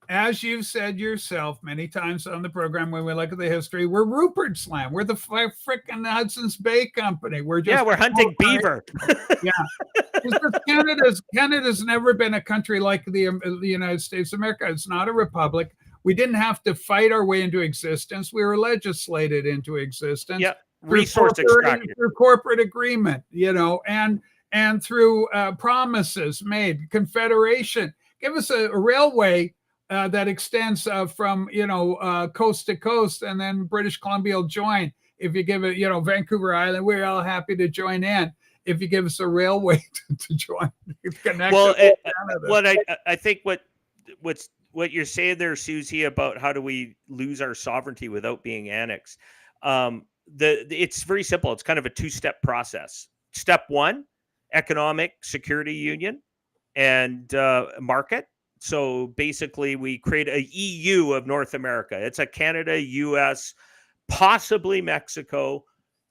As you've said yourself many times on the program, when we look at the history, we're Rupert's Land. We're the frickin' Hudson's Bay Company. We're hunting beaver. Canada's never been a country like the United States of America. It's not a republic. We didn't have to fight our way into existence. We were legislated into existence. Yeah, resource extraction through corporate agreement, and through promises made. Confederation. Give us a railway that extends from coast to coast, and then British Columbia will join. If you give it, Vancouver Island, we're all happy to join in. If you give us a railway to join, connect. I think what you're saying there, Susie, about how do we lose our sovereignty without being annexed? It's very simple. It's kind of a two-step process. Step one, economic security union and market. So basically, we create a EU of North America. It's a Canada, US, possibly Mexico,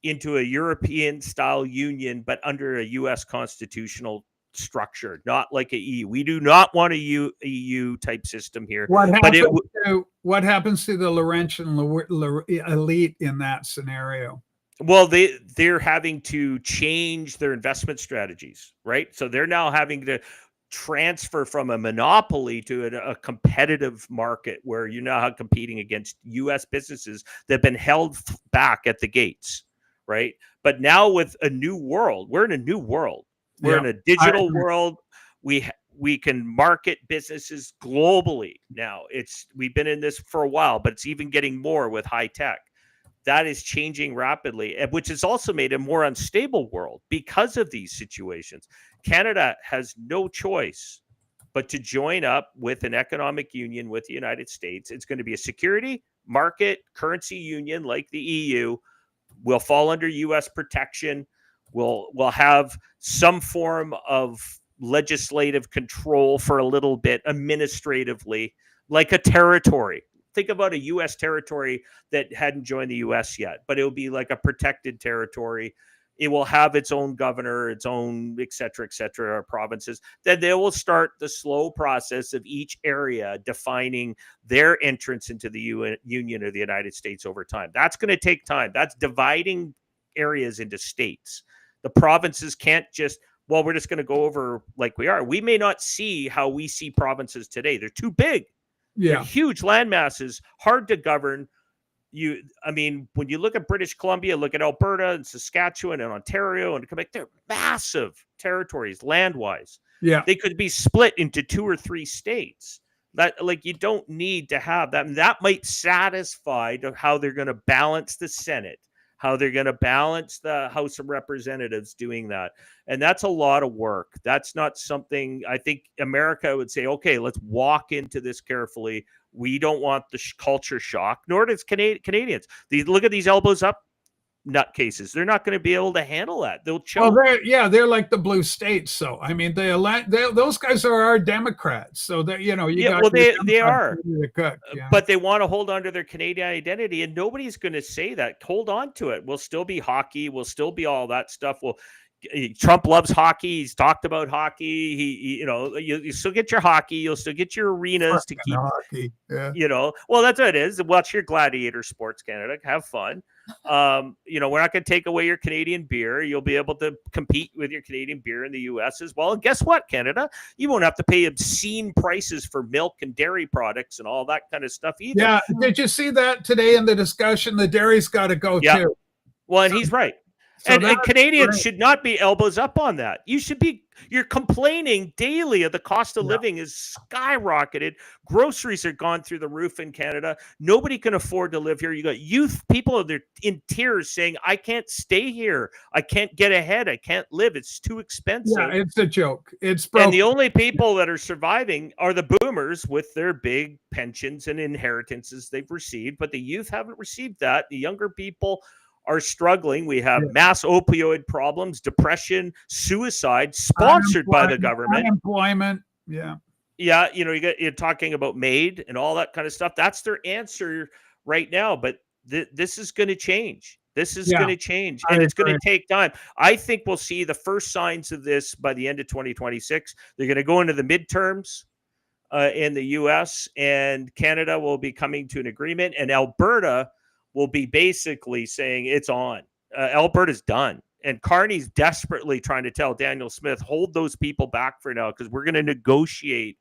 into a European-style union, but under a US constitutional structure, not like a EU. We do not want a EU type system here. What happens to the Laurentian elite in that scenario? Well, they're having to change their investment strategies, right? So they're now having to transfer from a monopoly to a competitive market where you're now competing against U.S. businesses that have been held back at the gates, right? But now with a new world, we're in a new world. We're in a digital world. We can market businesses globally now. We've been in this for a while, but it's even getting more with high tech. That is changing rapidly, which has also made a more unstable world because of these situations. Canada has no choice but to join up with an economic union with the United States. It's going to be a security, market, currency union like the EU. We'll fall under U.S. protection. We'll have some form of legislative control for a little bit, administratively, like a territory. Think about a U.S. territory that hadn't joined the U.S. yet, but it will be like a protected territory. It will have its own governor, its own, et cetera, provinces. Then they will start the slow process of each area defining their entrance into the Union of the United States over time. That's going to take time. That's dividing areas into states. The provinces can't just, well, we're just going to go over like we are. We may not see how we see provinces today. They're too big. They're huge land masses, hard to govern. When you look at British Columbia, look at Alberta and Saskatchewan and Ontario and Quebec, they're massive territories land-wise. Yeah. They could be split into 2 or 3 states. That, like, you don't need to have that. And that might satisfy how they're going to balance the Senate, how they're going to balance the House of Representatives doing that. And that's a lot of work. That's not something I think America would say, okay, let's walk into this carefully. We don't want the culture shock, nor does Canadians. Look at these elbows up nutcases. They're not going to be able to handle that. They'll choke. Well, they're like the blue states. So I mean, those guys are our Democrats. So that they are. Yeah. But they want to hold on to their Canadian identity, and nobody's going to say that. Hold on to it. We'll still be hockey. We'll still be all that stuff. Trump loves hockey. He's talked about hockey. You still get your hockey. You'll still get your arenas to keep hockey. Yeah. Well, that's what it is. Watch your gladiator sports, Canada. Have fun. We're not going to take away your Canadian beer. You'll be able to compete with your Canadian beer in the U.S. as well. And guess what, Canada? You won't have to pay obscene prices for milk and dairy products and all that kind of stuff either. Yeah. Did you see that today in the discussion? The dairy's got to go too. Well, and he's right. And Canadians should not be elbows up on that. You're complaining daily of the cost of living is skyrocketed. Groceries are gone through the roof in Canada. Nobody can afford to live here. You got youth people in tears saying, I can't stay here. I can't get ahead. I can't live. It's too expensive. Yeah, it's a joke. It's broken. And the only people that are surviving are the boomers with their big pensions and inheritances they've received. But the youth haven't received that. The younger people are struggling. We have mass opioid problems, depression, suicide, sponsored by the government. Unemployment. Yeah. Yeah. You're talking about MAID and all that kind of stuff. That's their answer right now. But this is going to change. This is going to change. And it's going to take time. I think we'll see the first signs of this by the end of 2026. They're going to go into the midterms in the U.S. and Canada will be coming to an agreement. And Alberta will be basically saying it's on. Alberta's done. And Carney's desperately trying to tell Daniel Smith, hold those people back for now because we're going to negotiate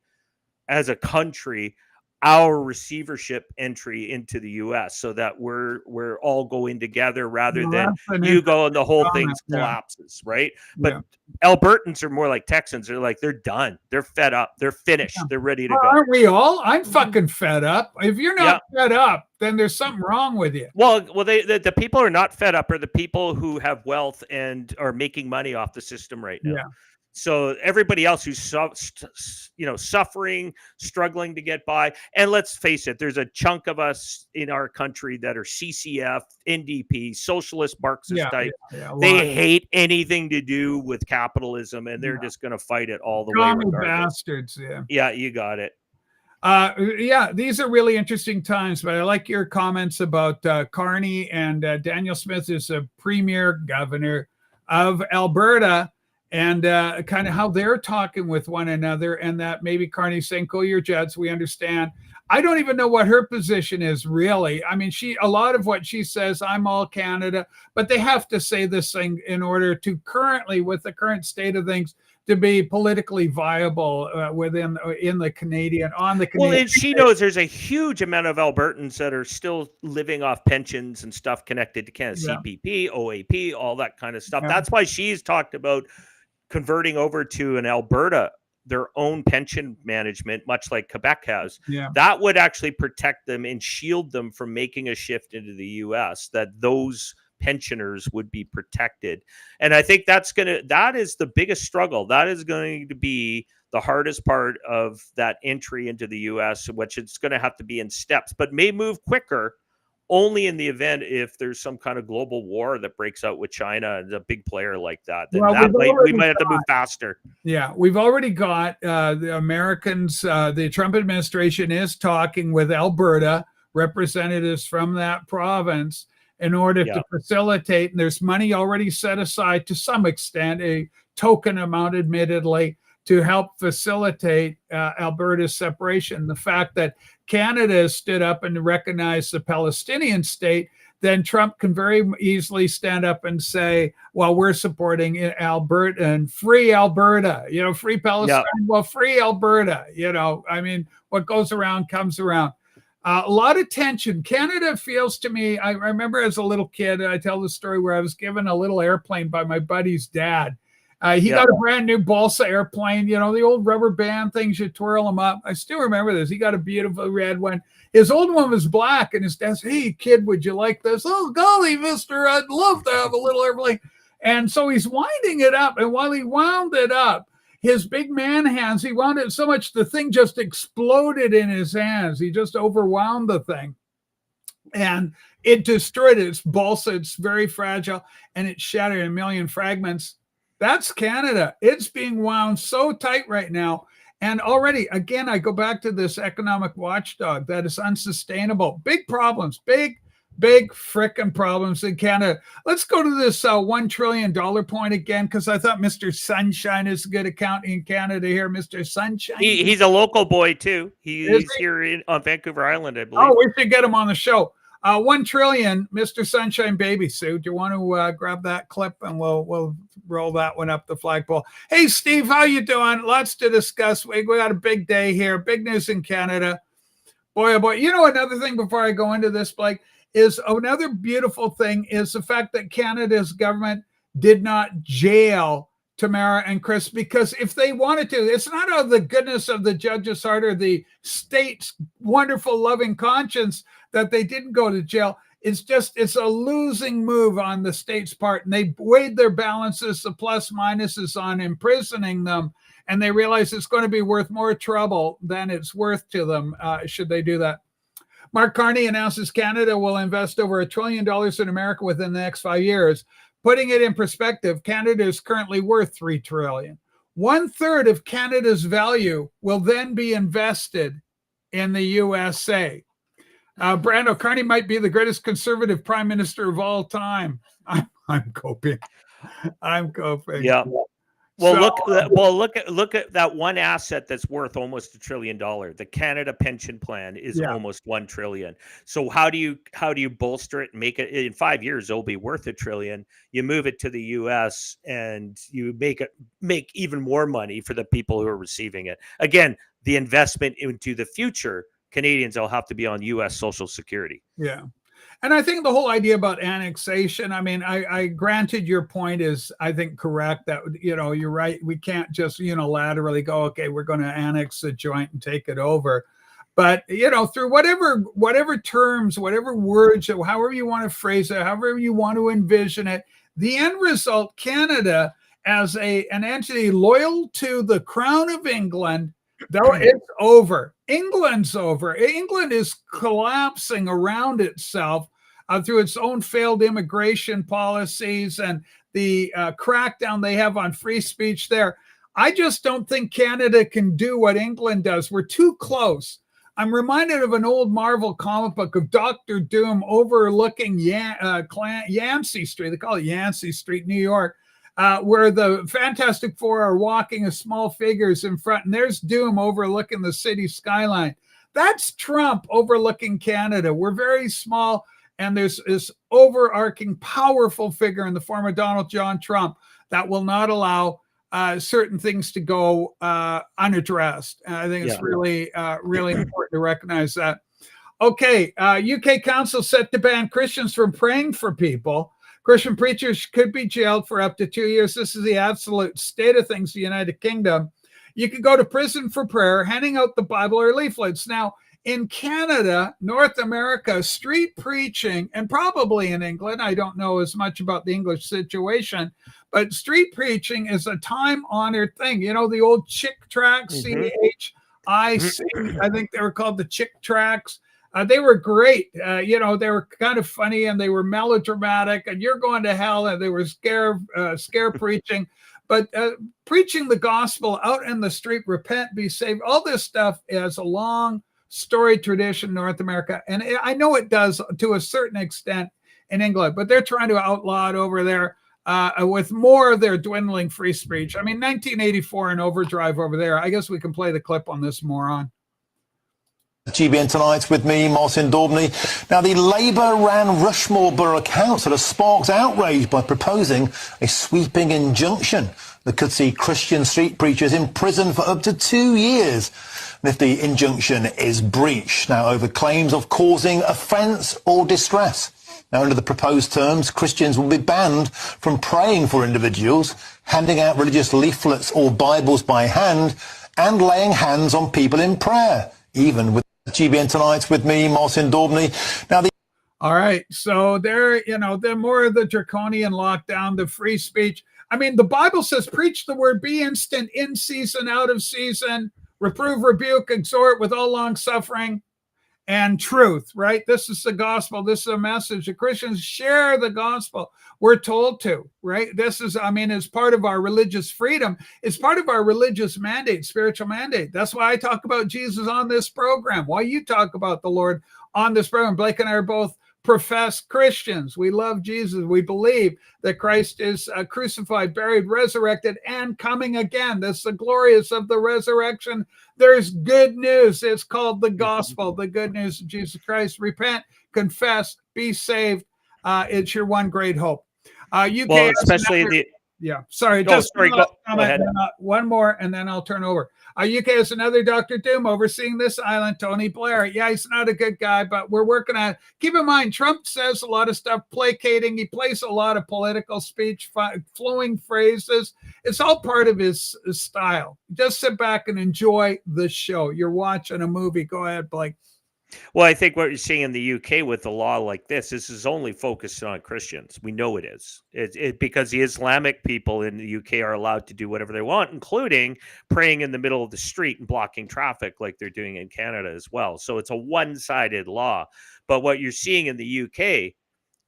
as a country our receivership entry into the U.S. so that we're all going together rather than you go and the whole thing collapses, right? But Albertans are more like Texans. They're like, they're done. They're fed up. They're finished. They're ready to go. Aren't we all? I'm fucking fed up. If you're not fed up, then there's something wrong with you. Well, the people who are not fed up are the people who have wealth and are making money off the system right now. Yeah. So everybody else who's suffering, struggling to get by, and let's face it, there's a chunk of us in our country that are CCF, NDP, socialist Marxist type. They hate anything to do with capitalism, and they're just going to fight it all the way. Bastards. Yeah, you got it. These are really interesting times, but I like your comments about Carney and Daniel Smith is a premier governor of Alberta. And kind of how they're talking with one another, and that maybe Carney's saying, "Cool your jets, we understand." I don't even know what her position is really. I mean, a lot of what she says, I'm all Canada, but they have to say this thing in order to currently, with the current state of things, to be politically viable in the Canadian on the Well, Canadian. and she knows there's a huge amount of Albertans that are still living off pensions and stuff connected to Canada, Yeah. CPP, OAP, all that kind of stuff. Yeah. That's why she's talked about converting over to an Alberta, their own pension management, much like Quebec has. Yeah. That would actually protect them and shield them from making a shift into the US, that those pensioners would be protected. And I think that is the biggest struggle. That is going to be the hardest part of that entry into the US, which it's going to have to be in steps, but may move quicker only in the event if there's some kind of global war that breaks out with China and a big player like that. Then we might have to move faster. Yeah, we've already got the Americans, the Trump administration is talking with Alberta, representatives from that province, in order to facilitate, and there's money already set aside to some extent, a token amount admittedly, to help facilitate Alberta's separation. The fact that Canada stood up and recognized the Palestinian state, then Trump can very easily stand up and say, well, we're supporting Alberta and free Alberta, free Palestine, well, free Alberta, I mean, what goes around comes around. A lot of tension. Canada feels to me, I remember as a little kid, I tell the story where I was given a little airplane by my buddy's dad. He got a brand new balsa airplane, the old rubber band things, you twirl them up. I still remember this. He got a beautiful red one. His old one was black, and his dad said, hey, kid, would you like this? Oh, golly, mister, I'd love to have a little airplane. And so he's winding it up, and while he wound it up, his big man hands, he wound it so much the thing just exploded in his hands. He just overwound the thing. And it destroyed it. It's balsa, it's very fragile, and it shattered in a million fragments. That's Canada. It's being wound so tight right now. And already, again, I go back to this economic watchdog that is unsustainable. Big problems, big frickin' problems in Canada. Let's go to this $1 trillion point again, because I thought Mr. Sunshine is a good accountant in Canada here. Mr. Sunshine. He's a local boy, too. He's here on Vancouver Island, I believe. Oh, we should get him on the show. 1 trillion, Mr. Sunshine Baby Sue. Do you want to grab that clip and we'll roll that one up the flagpole? Hey, Steve, how you doing? Lots to discuss. We got a big day here. Big news in Canada. Boy, oh boy. Another thing before I go into this, Blake, is another beautiful thing is the fact that Canada's government did not jail Tamara and Chris, because if they wanted to, it's not out of the goodness of the judge's heart or the state's wonderful loving conscience that they didn't go to jail. It's a losing move on the state's part. And they weighed their balances, the plus minuses on imprisoning them. And they realized it's going to be worth more trouble than it's worth to them should they do that. Mark Carney announces Canada will invest over $1 trillion in America within the next 5 years. Putting it in perspective, Canada is currently worth $3 trillion. 1/3 of Canada's value will then be invested in the USA. Brando, Carney might be the greatest conservative prime minister of all time. I'm coping. Yeah. Well, look at that one asset that's worth almost $1 trillion. The Canada pension plan is almost $1 trillion. So how do you bolster it and make it in 5 years? It'll be worth $1 trillion. You move it to the U.S. and you make even more money for the people who are receiving it. Again, the investment into the future, Canadians will have to be on U.S. Social Security. Yeah. And I think the whole idea about annexation, I mean, I granted your point is, I think, correct that, you're right. We can't just unilaterally go, okay, we're going to annex the joint and take it over. But, through whatever terms, whatever words, however you want to phrase it, however you want to envision it, the end result, Canada as an entity loyal to the Crown of England, though it's over. England's over. England is collapsing around itself through its own failed immigration policies and the crackdown they have on free speech there. I just don't think Canada can do what England does. We're too close. I'm reminded of an old Marvel comic book of Dr. Doom overlooking Yancey Street. They call it Yancey Street, New York. Where the Fantastic Four are walking as small figures in front, and there's Doom overlooking the city skyline. That's Trump overlooking Canada. We're very small, and there's this overarching, powerful figure in the form of Donald John Trump that will not allow certain things to go unaddressed. And I think it's really, really important to recognize that. Okay, UK council set to ban Christians from praying for people. Christian preachers could be jailed for up to 2 years. This is the absolute state of things in the United Kingdom. You could go to prison for prayer, handing out the Bible or leaflets. Now, in Canada, North America, street preaching, and probably in England, I don't know as much about the English situation, but street preaching is a time-honored thing. You know, the old Chick tracts, C-H-I-C, I think they were called the Chick tracts. They were great. They were kind of funny, and they were melodramatic, and you're going to hell, and they were scare preaching. But preaching the gospel out in the street, repent, be saved, all this stuff is a long storied tradition in North America. And I know it does to a certain extent in England, but they're trying to outlaw it over there with more of their dwindling free speech. I mean, 1984 in overdrive over there. I guess we can play the clip on this moron. GBN Tonight with me, Martin Daubney. Now, the Labour-ran Rushmore Borough Council has sparked outrage by proposing a sweeping injunction that could see Christian street preachers in prison for up to 2 years if the injunction is breached. Now, over claims of causing offence or distress. Now, under the proposed terms, Christians will be banned from praying for individuals, handing out religious leaflets or Bibles by hand, and laying hands on people in prayer, even with GBN Tonight with me, Martin Daubney. Now, all right, so they're more of the draconian lockdown, the free speech. I mean, the Bible says, preach the word, be instant, in season, out of season, reprove, rebuke, exhort with all long suffering and truth, right? This is the gospel. This is a message. The Christians share the gospel. We're told to, right? This is, it's part of our religious freedom. It's part of our religious mandate, spiritual mandate. That's why I talk about Jesus on this program. Why you talk about the Lord on this program. Blake and I are both professed Christians. We love Jesus. We believe that Christ is crucified, buried, resurrected, and coming again. That's the glorious of the resurrection. There's good news. It's called the gospel, the good news of Jesus Christ. Repent, confess, be saved. It's your one great hope. UK, well, especially sorry. Go ahead. One more, and then I'll turn over. UK has another Dr. Doom overseeing this island, Tony Blair. Yeah, he's not a good guy, but we're working on it. Keep in mind, Trump says a lot of stuff placating. He plays a lot of political speech, flowing phrases. It's all part of his style. Just sit back and enjoy the show. You're watching a movie. Go ahead, Blake. Well, I think what you're seeing in the UK with a law like this is only focused on Christians. We know it is. Because the Islamic people in the UK are allowed to do whatever they want, including praying in the middle of the street and blocking traffic like they're doing in Canada as well. So it's a one-sided law. But what you're seeing in the UK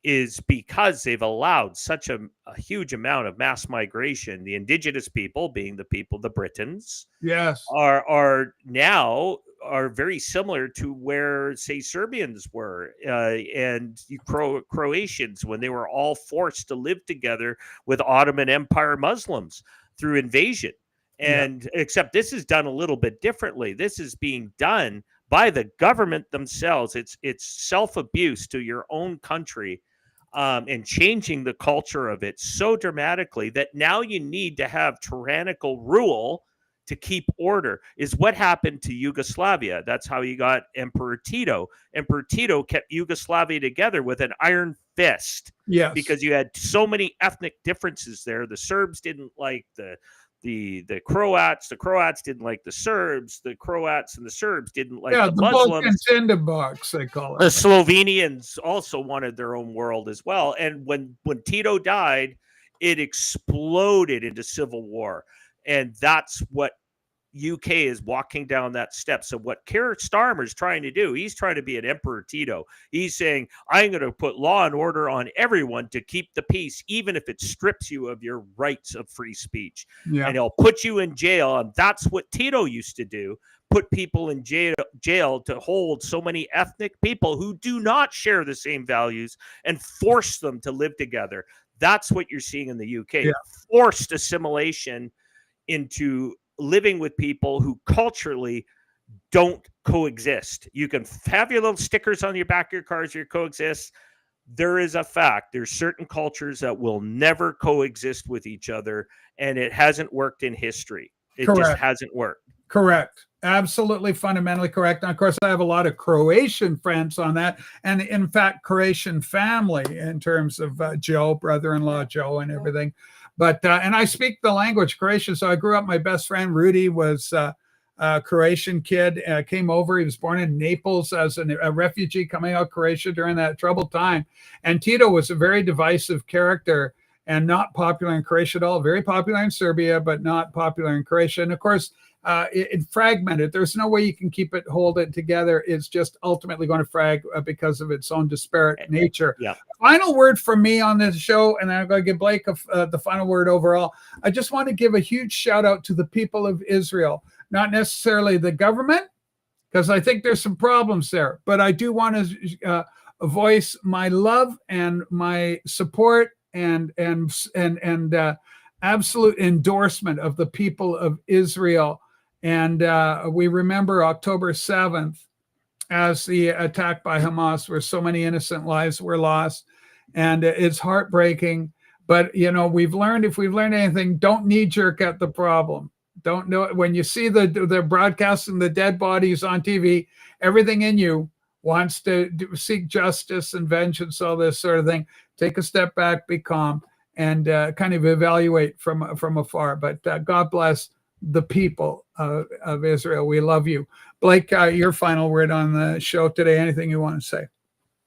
is because they've allowed such a huge amount of mass migration, the indigenous people, being the Britons, yes, are now very similar to where, say, Serbians were and Croatians when they were all forced to live together with Ottoman Empire Muslims through invasion. And except this is done a little bit differently. This is being done by the government themselves. It's self-abuse to your own country. And changing the culture of it so dramatically that now you need to have tyrannical rule to keep order, is what happened to Yugoslavia. That's how you got Emperor Tito. Emperor Tito kept Yugoslavia together with an iron fist. Yes. Because you had so many ethnic differences there. The Serbs didn't like the Croats. The Croats didn't like the Serbs. The Croats and the Serbs didn't like the Muslims. Tinderbox, they call it. The Slovenians also wanted their own world as well. And when Tito died, it exploded into civil war. And that's what UK is walking down that step. So what Keir Starmer is trying to do, he's trying to be an Emperor Tito. He's saying, I'm going to put law and order on everyone to keep the peace, even if it strips you of your rights of free speech. Yeah. And he'll put you in jail. And that's what Tito used to do, put people in jail to hold so many ethnic people who do not share the same values and force them to live together. That's what you're seeing in the UK. Forced assimilation into living with people who culturally don't coexist. You can have your little stickers on your back of your cars, your coexist. There is a fact. There's certain cultures that will never coexist with each other, and it hasn't worked in history. It just Correct. hasn't worked. Correct. Absolutely, fundamentally correct. And of course, I have a lot of Croatian friends on that. And in fact, Croatian family in terms of Joe, brother-in-law Joe, and everything. But, and I speak the language Croatian. So I grew up, my best friend Rudy was a Croatian kid, came over. He was born in Naples as a refugee coming out of Croatia during that troubled time. And Tito was a very divisive character and not popular in Croatia at all. Very popular in Serbia, but not popular in Croatia. And of course, it fragmented. There's no way you can hold it together. It's just ultimately going to frag because of its own disparate nature. Yeah. Final word from me on this show, and I'm going to give Blake the final word overall. I just want to give a huge shout out to the people of Israel, not necessarily the government, because I think there's some problems there, but I do want to voice my love and my support and absolute endorsement of the people of Israel. And we remember October 7th as the attack by Hamas, where so many innocent lives were lost. And it's heartbreaking. But, you know, if we've learned anything, don't knee jerk at the problem. Don't know when you see the broadcasting the dead bodies on TV, everything in you wants to seek justice and vengeance, all this sort of thing. Take a step back, be calm, and kind of evaluate from afar. But God bless the people of Israel. We love you. Blake, your final word on the show today. Anything you want to say?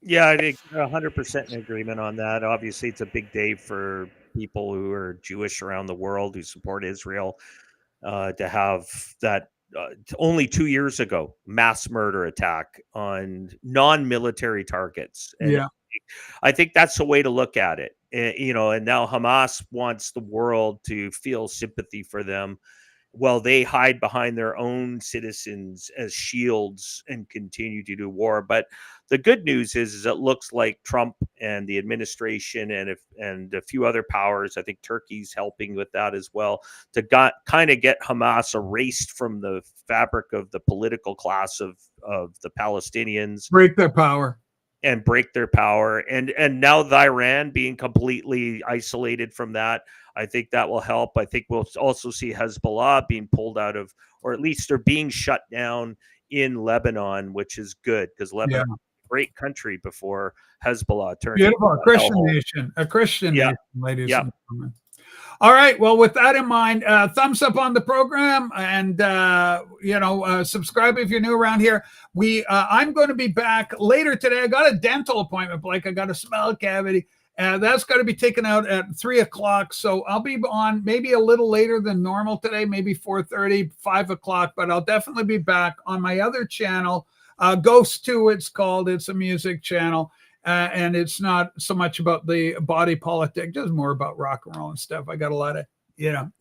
Yeah, I think 100% in agreement on that. Obviously, it's a big day for people who are Jewish around the world who support Israel to have that only 2 years ago mass murder attack on non-military targets. And Yeah. I think that's the way to look at it. You know, and now Hamas wants the world to feel sympathy for them while they hide behind their own citizens as shields and continue to do war. But the good news is it looks like Trump and the administration and a few other powers, I think Turkey's helping with that as well, to kind of get Hamas erased from the fabric of the political class of the Palestinians. Break their power. And break their power. And now with Iran being completely isolated from that, I think that will help. I think we'll also see Hezbollah being pulled out of, or at least they're being shut down in Lebanon, which is good because Lebanon was a great country before Hezbollah turned beautiful. into A Christian nation, ladies and gentlemen. All right. Well, with that in mind, thumbs up on the program and, subscribe if you're new around here. I'm going to be back later today. I got a dental appointment, Blake. I got a smell cavity. That's got to be taken out at 3:00. So I'll be on maybe a little later than normal today, maybe 4:30, 5:00, but I'll definitely be back on my other channel. Ghost 2, it's called. It's a music channel. And it's not so much about the body politic, just more about rock and roll and stuff. I got a lot of,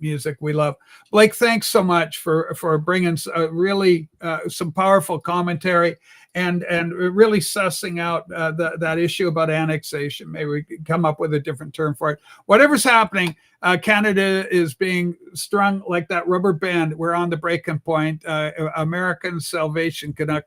music we love. Blake, thanks so much for bringing really some powerful commentary and really sussing out that issue about annexation. Maybe we could come up with a different term for it. Whatever's happening, Canada is being strung like that rubber band. We're on the breaking point. American salvation cannot come